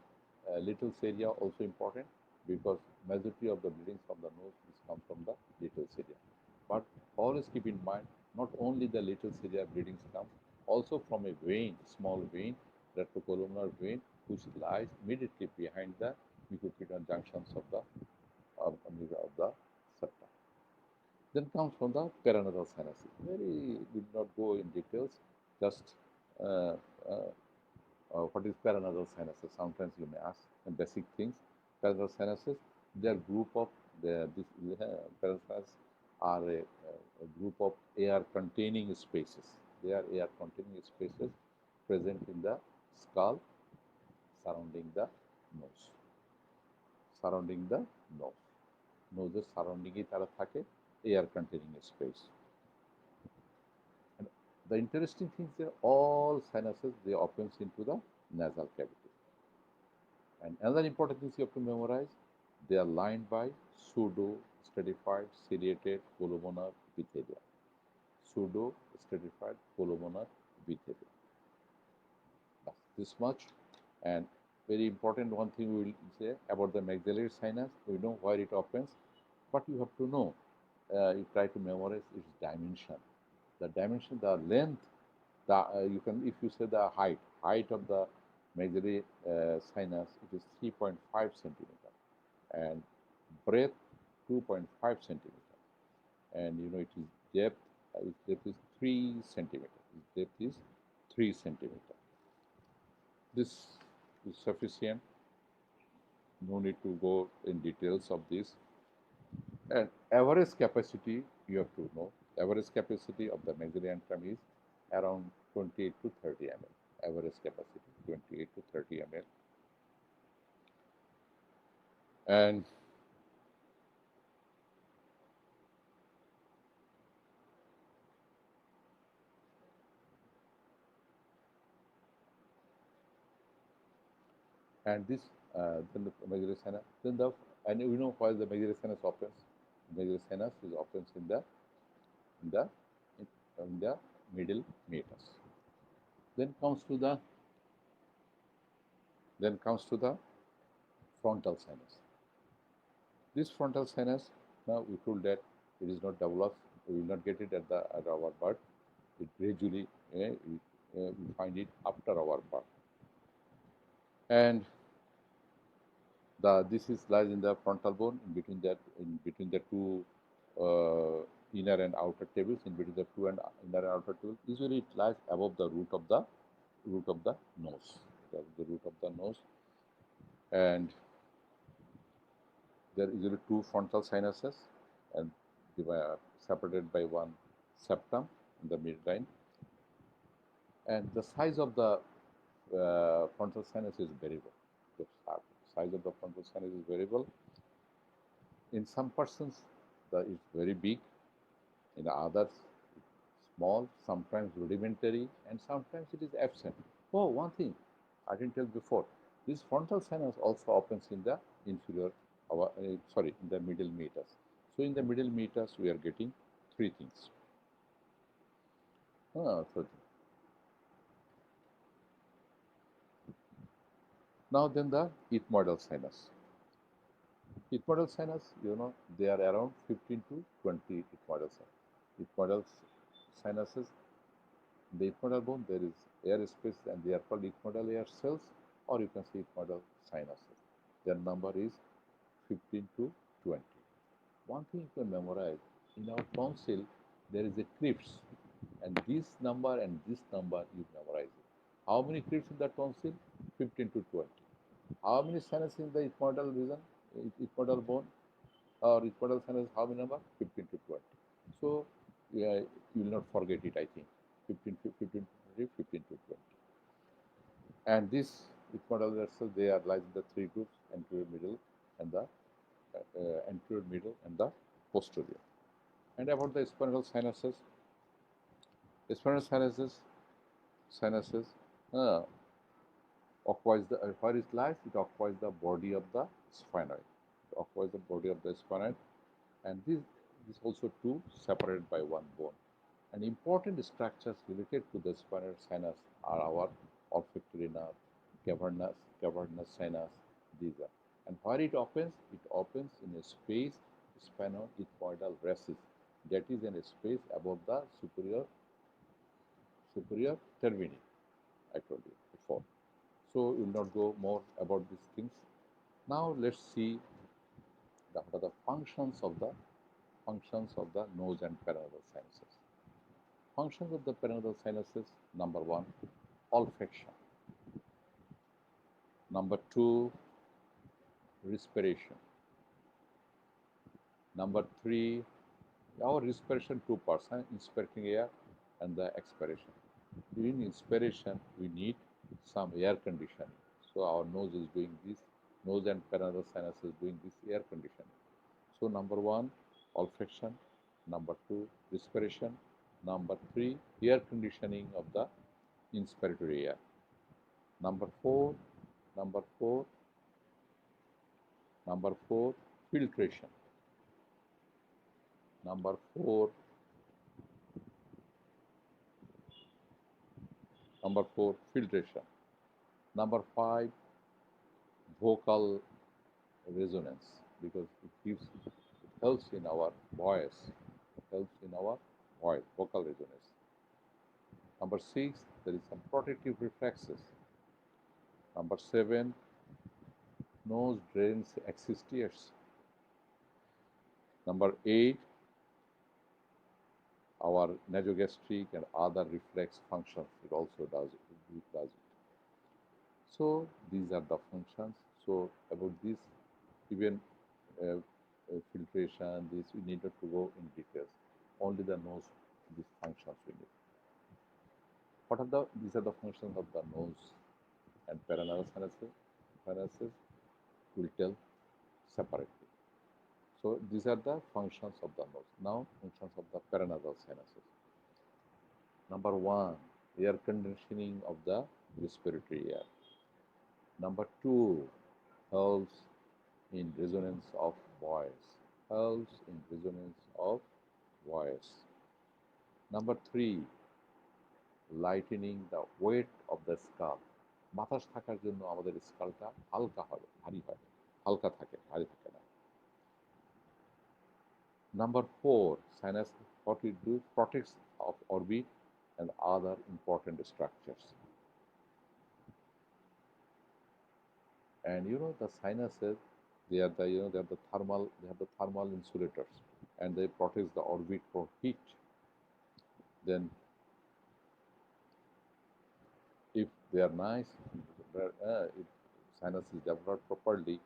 little area also important, because majority of the bleedings from the nose comes from the little area. But always keep in mind, not only the little area bleedings come, also from a vein, small vein, retrocolumnar vein, which lies immediately behind the mucopurulent junctions of the septa. Then comes from the paranasal sinuses. We will not go in details. Just what is paranasal sinuses? Sometimes you may ask basic things. Paranasal sinuses, they are group of paranasal sinuses are a group of air-containing spaces. They are air-containing spaces present in the skull, surrounding the nose. Surrounding the nose. Noses surrounding it are air-containing space. And the interesting thing is all sinuses, they opens into the nasal cavity. And another important thing you have to memorize, they are lined by pseudo-stratified ciliated columnar epithelium. Pseudo-stratified columnar epithelium. This much. And very important one thing we will say about the maxillary sinus. We know where it opens, but you have to know. You try to memorize its dimension. The dimension, the length. You can, if you say the height of the maxillary sinus, it is 3.5 centimeter, and breadth 2.5 centimeter, and you know it is depth. Its depth is 3 centimeter. Its depth is 3 centimeter. This is sufficient. No need to go in details of this. And average capacity, you have to know. Average capacity of the maxillary antrum is around 28 to 30 ml. Average capacity 28 to 30 ml. And And this then the maxillary sinus, then the and you know why the maxillary sinus opens. Maxillary sinus is opens in the in, in the middle meatus. Then comes to the frontal sinus. This frontal sinus, now we told that it is not developed, we will not get it at our birth. It gradually we find it after our birth. And this is lies in the frontal bone in between the two inner and outer tables, in between the two and inner and outer tables. Usually it lies above the root of the nose. The root of the nose, and there are usually two frontal sinuses, and separated by one septum in the midline. And the size of the frontal sinus is variable. The size of the frontal sinus is variable. In some persons, it's very big. In others, it's small. Sometimes rudimentary, and sometimes it is absent. Oh, one thing I didn't tell before. This frontal sinus also opens in the inferior, in the middle meatus. So in the middle meatus, we are getting three things. Now then the ethmoidal sinus. Ethmoidal sinus, they are around 15 to 20 ethmoidal sinus. Ethmoidal sinuses, the ethmoidal bone, there is air space and they are called ethmoidal air cells, or you can say ethmoidal sinuses. Their number is 15 to 20. One thing you can memorize, in our tonsil, there is a crypts, and this number and this number you memorize it. How many crypts in the tonsil? 15 to 20. How many sinus in the ethmoidal region, ethmoidal bone, or ethmoidal sinus? How many number? 15 to 20. So you will not forget it. I think 15 to 20. And this ethmoidal cells, they are like the three groups: anterior, middle, and the posterior. And about the spinal sinuses, occupies where it lies, it occupies the body of the sphenoid. And this also two separated by one bone. And important structures related to the sphenoid sinus are our olfactory nerve, cavernous sinus, these are. And where it opens in a space, sphenoethmoidal recess, that is in a space above the superior termini, I told you before. So we will not go more about these things. Now let's see what are the functions of the nose and paranasal sinuses. Functions of the paranasal sinuses: number 1, olfaction. Number 2, respiration. Number 3, our respiration, 2 parts: inspirating air and the expiration. During inspiration, we need some air conditioning. So our nose is doing this. Nose and paranasal sinus is doing this air conditioning. So number 1, olfaction. Number 2, respiration. Number 3, air conditioning of the inspiratory air. Number 4, filtration. Number 4, filtration. Number 5, vocal resonance, because it helps in our voice. Vocal resonance. Number 6, there is some protective reflexes. Number 7, nose drains axis. Number 8, our nasogastric and other reflex functions, it also does it. So these are the functions. So about this, even filtration, this we needed to go in details. Only the nose, these functions we need. These are the functions of the nose and paranasal sinuses. We'll tell separately. So these are the functions of the nose. Now functions of the paranasal sinuses. Number 1, air conditioning of the respiratory air. Number two, helps in resonance of voice. Helps in resonance of voice. Number three, lightening the weight of the skull. বাতাস থাকার জন্য আমাদের স্কালটা হালকা হবে, ভারী হয়, হালকা থাকে, ভারী থাকে না। Number four, sinus, what it do, protects of orbit and other important structures. And the sinuses, they are the thermal insulators, and they protect the orbit from heat. Then if they are nice, if sinus is developed properly,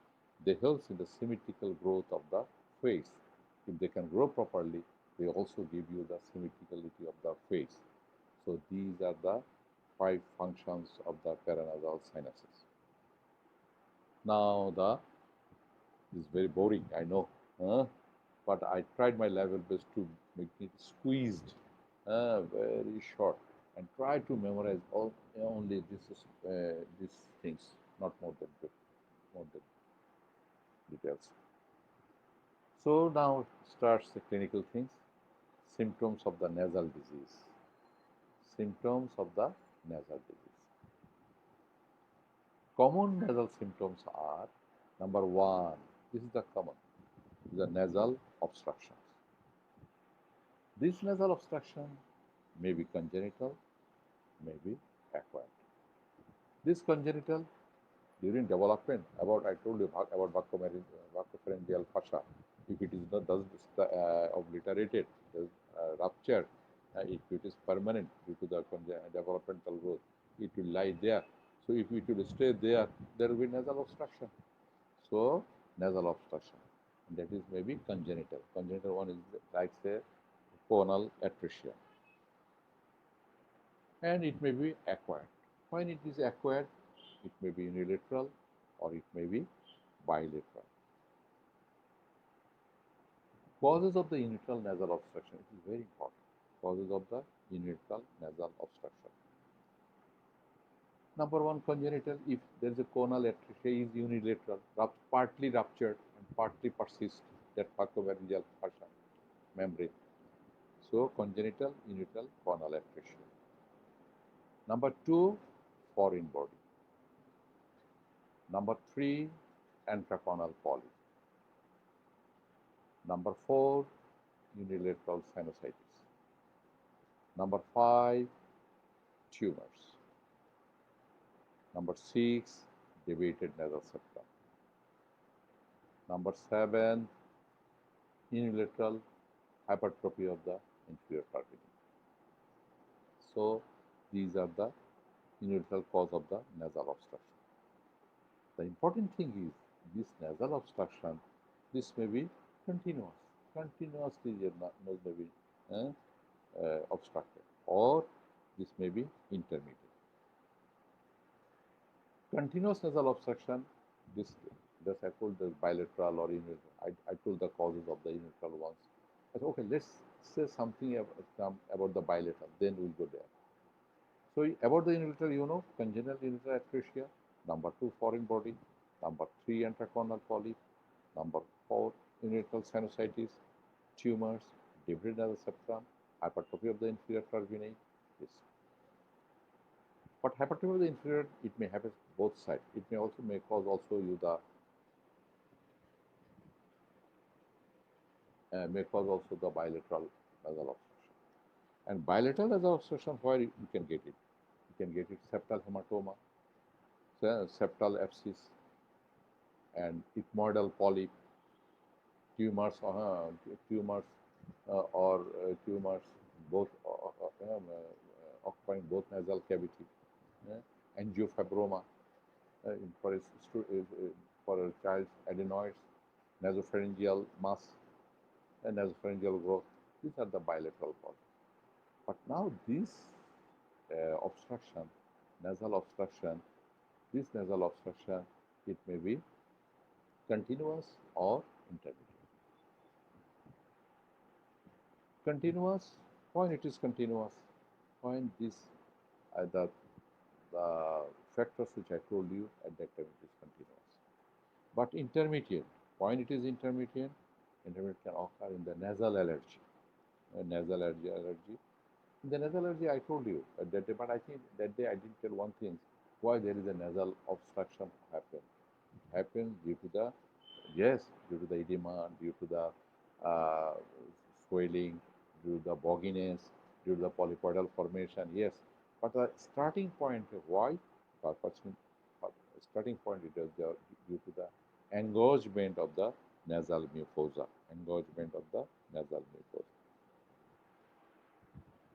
they help in the symmetrical growth of the face. If they can grow properly, they also give you the symmetricality of the face. So these are the 5 functions of the paranasal sinuses. Now this is very boring, I know, but I tried my level best to make it squeezed, very short, and try to memorize only these things, not more than details. So now starts the clinical things. Symptoms of the nasal disease. Symptoms of the nasal disease. Common nasal symptoms are, number one, this is the common, the nasal obstructions. This nasal obstruction may be congenital, may be acquired. This congenital, during development, I told you about buccopharyngeal fascia. If it is not obliterated, ruptured, if it is permanent due to the developmental growth, it will lie there. So if it will stay there, there will be nasal obstruction. So nasal obstruction, that is maybe congenital. Congenital one is like say paranal atresia, and it may be acquired. When it is acquired, it may be unilateral or it may be bilateral. Causes of the unilateral nasal obstruction, it is very important. Causes of the unilateral nasal obstruction. Number one, congenital. If there is a conal atresia is unilateral, partly ruptured and partly persists, that buccopharyngeal fascia membrane. So congenital unilateral conal atresia. Number two, foreign body. Number three, intraconal polyp. Number four, unilateral sinusitis. Number five, tumors. Number six, deviated nasal septum. Number seven, unilateral hypertrophy of the inferior turbinate. So these are the unilateral cause of the nasal obstruction. The important thing is this nasal obstruction, this may be continuous. Continuously your nose may be obstructed, or this may be intermediate. Continuous nasal obstruction, this I told the bilateral or unilateral. I told the causes of the unilateral ones. I said, okay, let's say something about the bilateral, then we'll go there. So about the unilateral, congenital unilateral atresia. Number two, foreign body. Number three, intraconal polyp. Number four, unilateral sinusitis, tumors, deviated nasal septum, hypertrophy of the inferior turbinate. Yes. But hypertrophy of the inferior, it may happen both sides. It may cause you the bilateral nasal obstruction. And bilateral nasal obstruction, where you can get it? You can get it septal hematoma, septal abscess, and ethmoidal polyp, tumors both occupying both nasal cavity, angiofibroma for a child's adenoids, nasopharyngeal mass, and nasopharyngeal growth. These are the bilateral causes. But now this obstruction, nasal obstruction, this nasal obstruction, it may be continuous or intermediate. Continuous, when it is continuous, when this the factors which I told you, at that time it is continuous. But intermittent, when it is intermittent can occur in the nasal allergy. Nasal allergy. In the nasal allergy, I told you at that day, but I think that day I didn't tell one thing, why there is a nasal obstruction happens due to the, yes, due to the edema, due to the swelling, due to the bogginess, due to the polypoidal formation, yes. But the starting point, why? Starting point, it is due to the engorgement of the nasal mucosa. Engorgement of the nasal mucosa.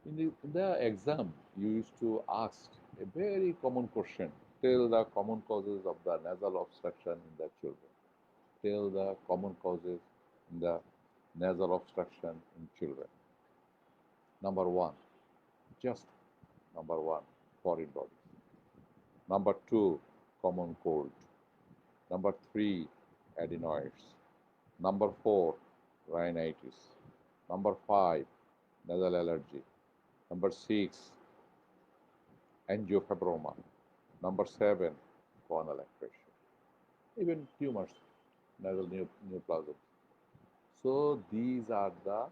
In the exam, you used to ask a very common question. Tell the common causes of the nasal obstruction in the children. Tell the common causes in the nasal obstruction in children. Number one, just number one, foreign body. Number two, common cold. Number three, adenoids. Number four, rhinitis. Number five, nasal allergy. Number six, angiofibroma. Number seven, corneal abrasion. Even tumors, nasal neoplasms. So these are the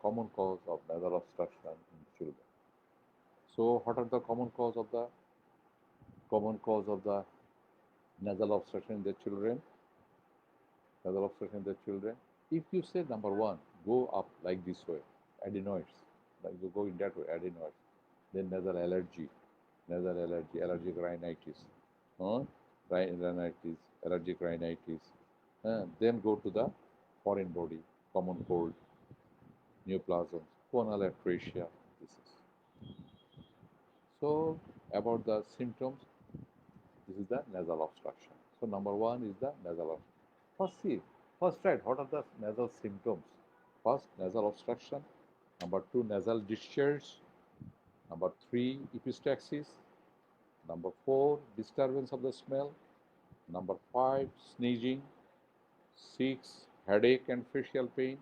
common cause of nasal obstruction in children. So what are the common cause of the nasal obstruction in the children? Nasal obstruction in the children. If you say number one, go up like this way, adenoids, like you go in that way, adenoids. Then nasal allergy, allergic rhinitis, rhinitis, allergic rhinitis. Then go to the foreign body, common cold, neoplasms, corneal atresia. This is. So about the symptoms, this is the nasal obstruction. So number one is the nasal obstruction. First write what are the nasal symptoms. First, nasal obstruction. Number two, nasal discharge. Number three, epistaxis. Number four, disturbance of the smell. Number five, sneezing. 6, headache and facial pain.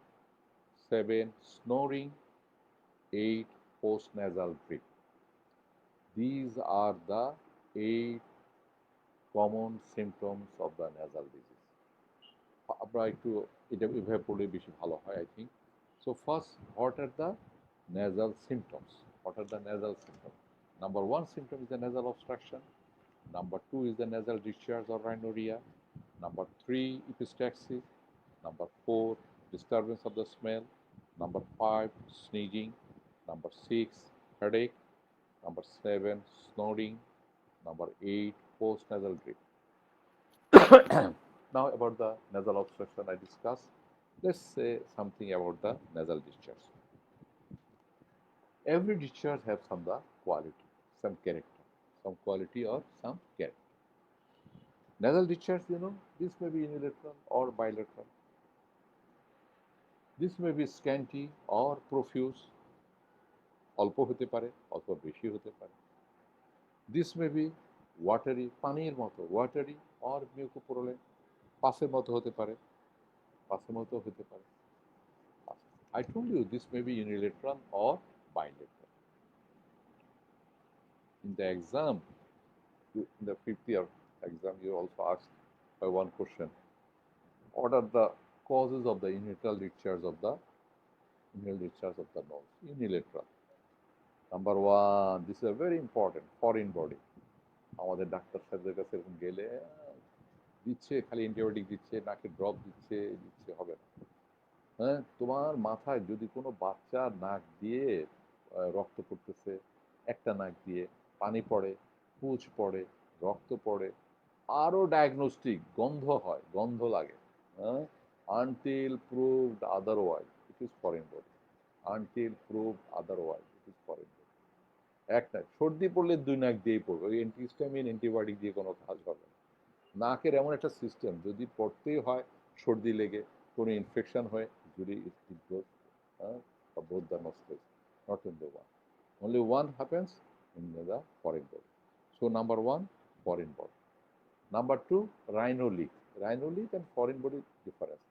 7, snoring. 8, postnasal drip. These are the 8 common symptoms of the nasal disease. আমরা একটু এটা এভাবে পড়লে বেশি ভালো হয়, I think. So first, what are the nasal symptoms? What are the nasal symptoms? Number one symptom is the nasal obstruction. Number two is the nasal discharge or rhinorrhea. Number three, epistaxis. Number four, disturbance of the smell. Number five, sneezing. Number six, headache. Number seven, snoring. Number eight, postnasal drip. Now about the nasal obstruction I discussed. Let's say something about the nasal discharge. Every discharge has some quality, some character, some quality or some character. Nasal discharge, this may be unilateral or bilateral. This may be scanty or profuse. অল্প হতে পারে অথবা বেশি হতে পারে. This may be watery, পানির মতো, watery or mucopurulent. পাসের মতো হতে পারে, পাসের মতো হতে পারে. I told you this may be unilateral or bilateral. In the exam, in the 5th year exam, you also asked by one question, what are the causes of the unilateral discharge of the nose? Unilateral. Number one, this is a very important, foreign body. আমাদের doctor সাহেবদের কাছে এরকম গেলে দিচ্ছে, খালি antibiotic দিচ্ছে, নাকে drop দিচ্ছে হবে না. হ্যাঁ, তোমার মাথায় যদি কোনো বাচ্চা নাক দিয়ে রক্ত পড়তেছে, একটা নাক দিয়ে পানি পড়ে, পুঁজ পড়ে, রক্ত পড়ে, আরও ডায়াগনস্টিক, গন্ধ হয়, গন্ধ লাগে. হ্যাঁ, until proved otherwise, it is foreign body. Until proved otherwise, it is foreign body. এক নাক, সর্দি পড়লে দুই নাক দিয়েই পড়বে, ওই অ্যান্টিহিস্টামিন অ্যান্টিবায়োটিক দিয়ে কোনো কাজ হবে না. নাকের এমন একটা সিস্টেম, যদি পড়তেই হয় সর্দি লেগে, কোনো ইনফেকশন হয়ে, যদি both the nostrils, not in the one. Only one happens in the foreign body. So number one, foreign body. Number two, rhinolith. Rhinolith and foreign body difference.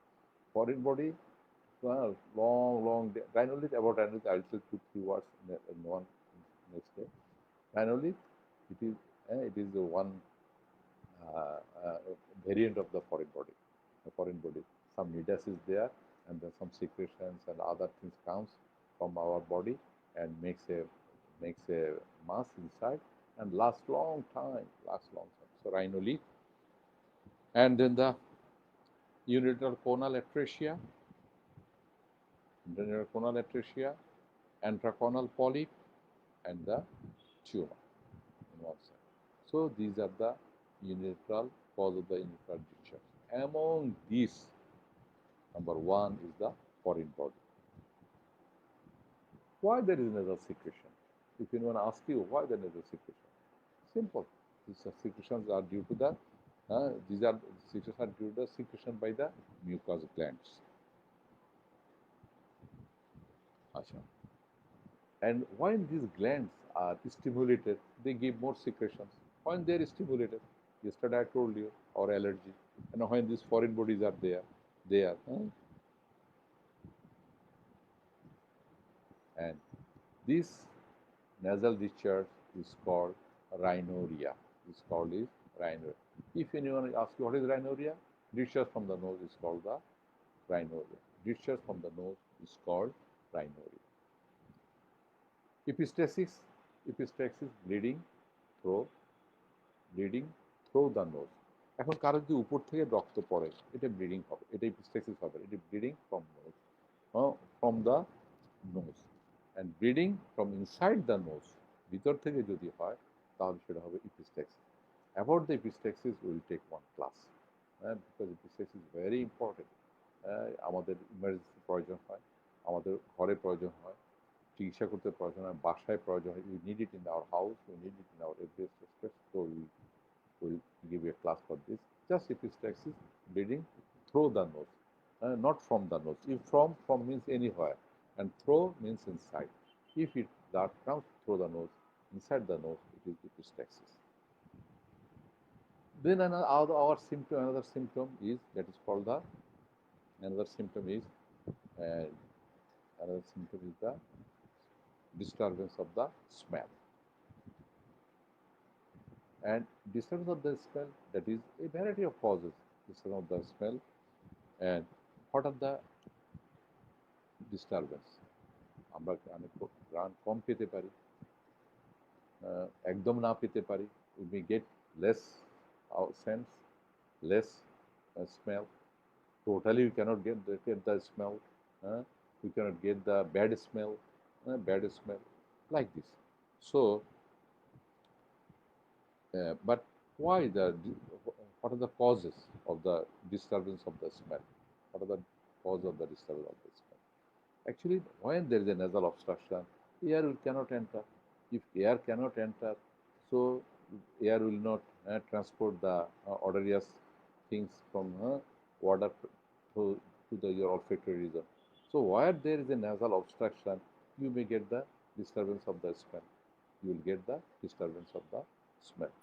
Foreign body, long, rhinolith, about rhinolith, I will say 2-3 words in one next day. Rhinolith, it is It is the one variant of the foreign body. The foreign body, some nidus is there, and then some secretions and other things comes from our body and makes a mass inside and lasts long time. So rhinolith, and then the unilateral conal atresia, antraconal polyp, and the tumor in one side. So these are the unilateral cause of the unilateral discharge. Among these, number one is the foreign body. Why there is nasal secretion? If anyone asks you why there is nasal secretion, simple. These secretions are due to the secretion by the mucous glands. And when these glands are stimulated, they give more secretions. When they are stimulated, yesterday I told you, or allergy, and when these foreign bodies are there. And this nasal discharge is called rhinorrhea. If anyone asks you what is rhinorrhea, discharge from the nose is called the rhinorrhea. Epistaxis, bleeding through the nose. এখন কারো যদি উপর থেকে রক্ত পড়ে, এটা bleeding হবে, এটা epistaxis হবে, এটা bleeding from the nose. And bleeding from inside the nose, ভিতর থেকে যদি হয় তাহলে সেটা হবে epistaxis. About the epistaxis we will take one class, because epistaxis is very important. আমাদের ইমার্জেন্সি প্রয়োজন হয়, আমাদের ঘরে প্রয়োজন হয়, চিকিৎসা করতে প্রয়োজন হয়, বাসায় প্রয়োজন হয়. We need it in our house, we need it in our everyday space. So we will give you a class for this. Just epistaxis, bleeding through the nose, not from the nose. If from means anywhere, and through means inside. If that comes through the nose, inside the nose, it is epistaxis. Then another symptom is the disturbance of the smell. And disturbance of the smell, that is a variety of causes. Disturbance of the smell. And what are the disturbance? আমরা গ্রান কম পেতে পারি, একদম না পেতে পারি. We may get less sense, less smell. Totally we cannot get the smell. We cannot get the bad smell, like this. So, but what are the causes of the disturbance of the smell? What are the causes of the disturbance of the smell? Actually, when there is a nasal obstruction, air cannot enter. If air cannot enter, so air will not transport the odorous things from water to your olfactory region. So where there is a nasal obstruction, you may get the disturbance of the smell. You will get the disturbance of the smell.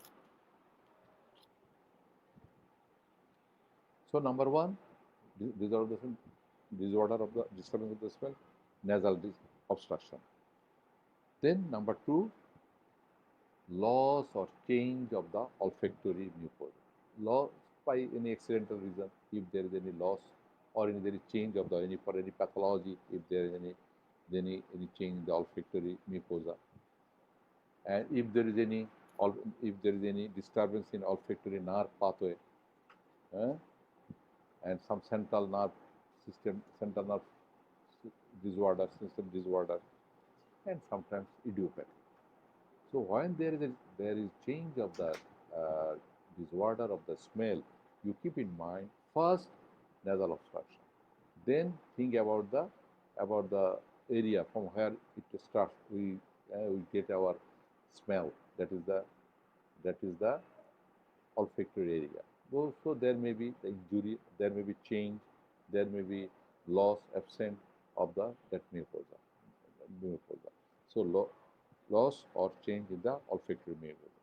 So number one, disorder of the disturbance of the smell, nasal obstruction. Then number two, loss or change of the olfactory mucosa. Loss by any accidental reason, if there is any loss or any change of the for any pathology, if there is any change in the olfactory mucosa, and if there is any disturbance in olfactory nerve pathway, and some central nerve system disorder, and sometimes idiopathy. So when there is change of the disorder of the smell, you keep in mind first nasal obstruction, then think about the area from where it starts. We get our smell. That is the olfactory area. So there may be the injury, there may be change, there may be loss, absent of that mucosa. So loss or change in the olfactory mucosa.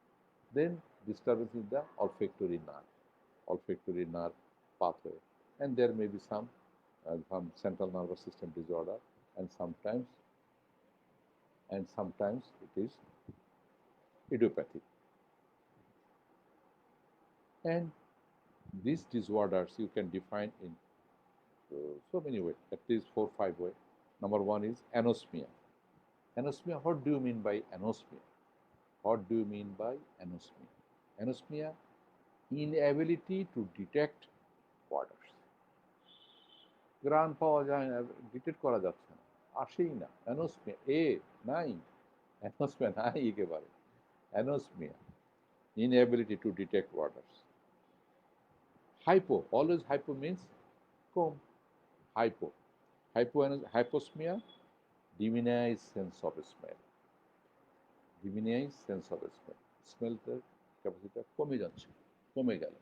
Then disturbance in the olfactory nerve pathway, and there may be some central nervous system disorder, and sometimes it is idiopathic. And these disorders you can define in so many ways, at least 4 or 5 ways. Number one is anosmia. Anosmia, what do you mean by anosmia? What do you mean by anosmia? Anosmia, inability to detect waters. গ্রান পাওয়া যায় না, detect করা যাচ্ছে না, আসেই না, anosmia নাই, অ্যানোসমিয়া নাই একেবারে, anosmia, inability to detect waters. Hypo, always hypo means comb. Hyposmia, diminished sense of smell. Diminished sense of smell. স্মেলটার ক্যাপাসিটি কমে যাচ্ছে, কমে গেল,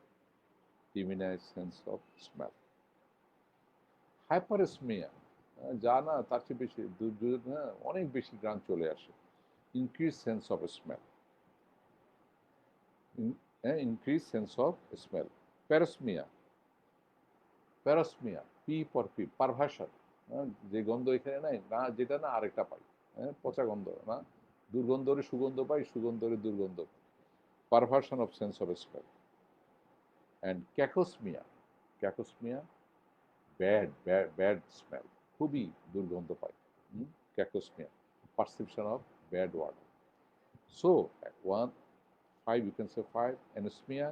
diminished sense of smell. Hyperesmia, যা না তার চেয়ে বেশি, অনেক বেশি গ্রান চলে আসে. Increased sense of smell. Increased sense of smell. Parosmia, P for P, perversion, যে গন্ধ এখানে নাই না, যেটা না আরেকটা পাই, পচা গন্ধ না, দুর্গন্ধরে সুগন্ধ পাই, সুগন্ধরে দুর্গন্ধ, perversion of sense of smell. And cacosmia, bad smell, খুবই দুর্গন্ধ পাই, cacosmia, perception of bad water. So 5, you can say 5, anosmia,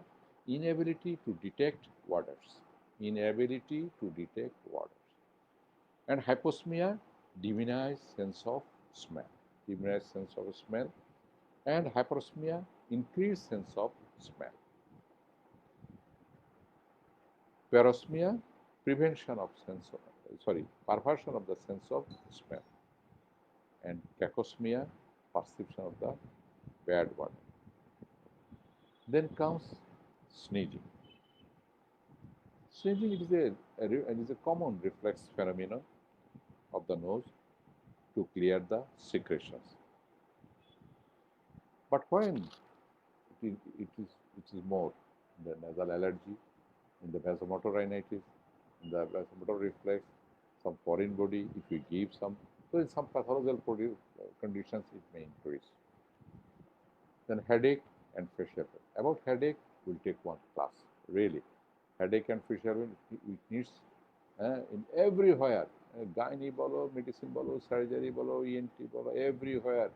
inability to detect waters. And hyposmia, diminished sense of smell. And hyperosmia, increased sense of smell. Parosmia, perversion of the sense of smell. And cacosmia, perception of the bad water. Then comes sneezing. Sneezing, it is a common reflex phenomenon of the nose to clear the secretions. But when it is more in the nasal allergy, in the vasomotor rhinitis, in the vasomotor reflex, some foreign body, if we give some, so in some pathological conditions it may increase. Then headache and facial pain. About headache, we'll take one class, really. Headache and facial pain, it needs in everywhere, gynae bolo, medicine bolo, surgery bolo, ENT bolo, everywhere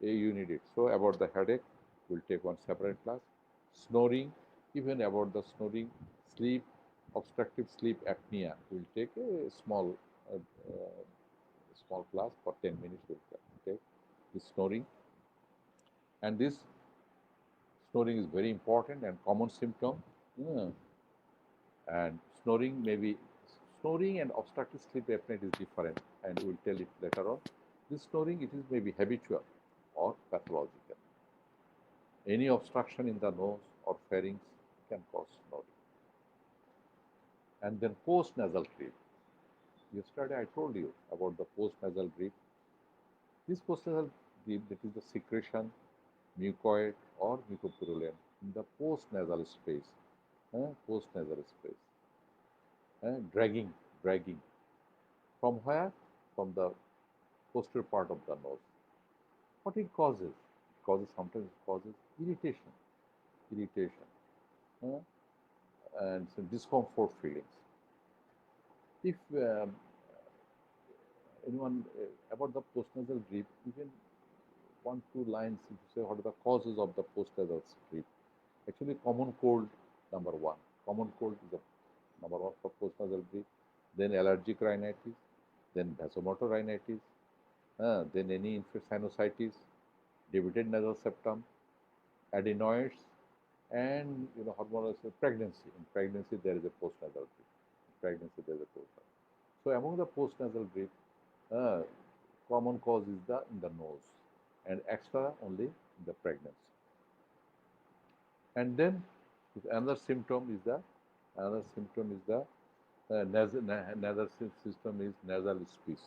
you need it. So about the headache, we'll take one separate class. Snoring, even about the snoring, sleep, obstructive sleep apnea, we'll take a small class for 10 minutes. We'll take this snoring. And this snoring is very important and common symptom. And snoring and obstructive sleep apnea is different, and we'll tell it later on. This snoring, it is maybe habitual or pathological. Any obstruction in the nose or pharynx can cause snoring. And then post-nasal drip. Yesterday I told you about the post-nasal drip. This post-nasal drip, that is the secretion, mucoid or mucopurulent in the post-nasal space. Dragging. From where? From the posterior part of the nose. What it causes? Sometimes it causes irritation, and some discomfort feelings. If anyone about the postnasal drip, you can 1-2 lines if you say what are the causes of the postnasal drip. Actually, common cold, number one. Common cold is the number one for postnasal drip. Then allergic rhinitis, then vasomotor rhinitis, then any sinusitis, deviated nasal septum, adenoids, and hormonal pregnancy. In pregnancy, there is a postnasal drip. So among the postnasal drip, common cause is in the nose, and extra only in the pregnancy. And then another symptom is the nasal system is nasal speech.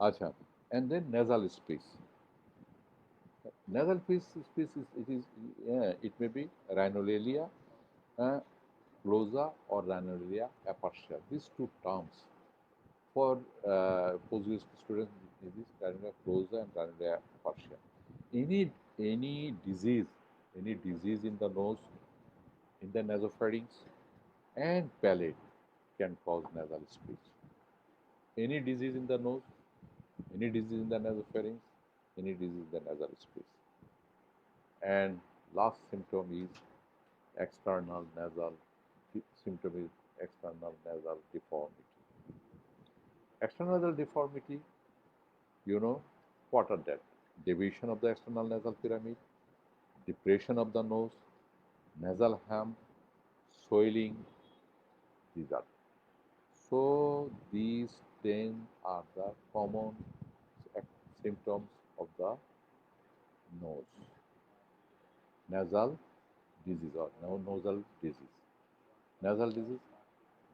Acha. And then nasal speech. Nasal speech is it may be rhinolalia, closa or rhinorrhea apertia. These two terms for postgraduate students is rhinorrhea closa and rhinorrhea apertia. Any disease, any disease in the nose, in the nasopharynx and palate can cause nasal speech. Any disease in the nose, any disease in the nasopharynx, any disease in the nasal space. And last symptom is external nasal deformity. External nasal deformity, you know, what are that? Deviation of the external nasal pyramid, depression of the nose, nasal hem, swelling, these are. So these 10 are the common symptoms of the nose. Nasal disease or nasal disease. Nasal disease,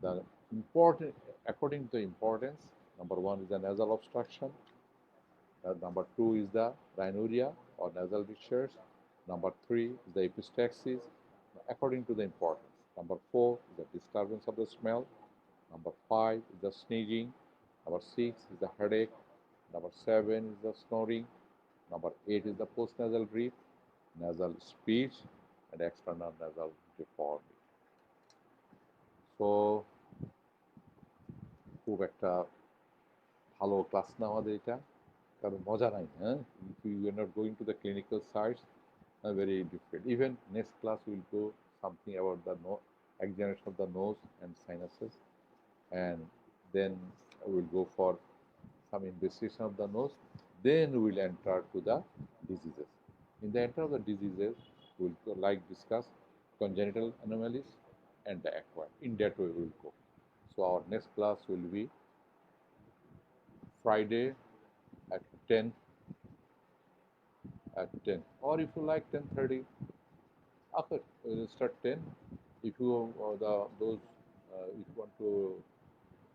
the important, according to the importance, number 1 is the nasal obstruction, number 2 is the rhinorrhea or nasal discharge, number 3 is the epistaxis, according to the importance. Number 4 is the disturbance of the smell, number 5 is the sneezing, number 6 is the headache, number 7 is the snoring, number 8 is the postnasal breath, nasal speech, and external nasal deformity. So খুব একটা ভালো class না আমাদের এটা, কারণ মজা নাই, হ্যাঁ, if you are not going to the clinical sites, very different. Even next class will go something about the examination of the nose and sinuses, and then we'll go for some investigation of the nose, then we'll enter to the diseases. In the enter of the diseases, we'll discuss congenital anomalies and the acquired. In that way we will go. So our next class will be Friday at 10, or if you like 10:30. Okay, we'll start 10. If you if you want to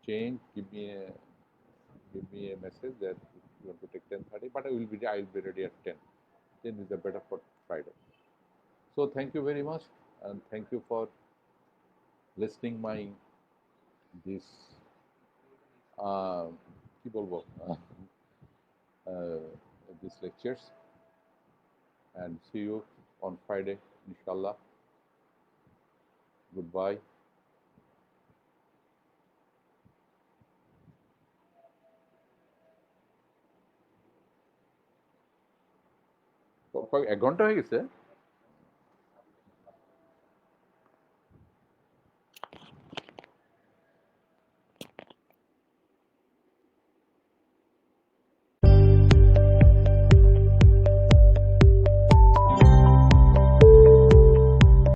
change, give me a message that you want to take 10:30. But I'll be ready at 10. 10 is the better for Friday. So thank you very much, and thank you for listening my this these lectures, and see you on Friday, inshallah. Goodbye. এক ঘন্টা হয়ে গেছে।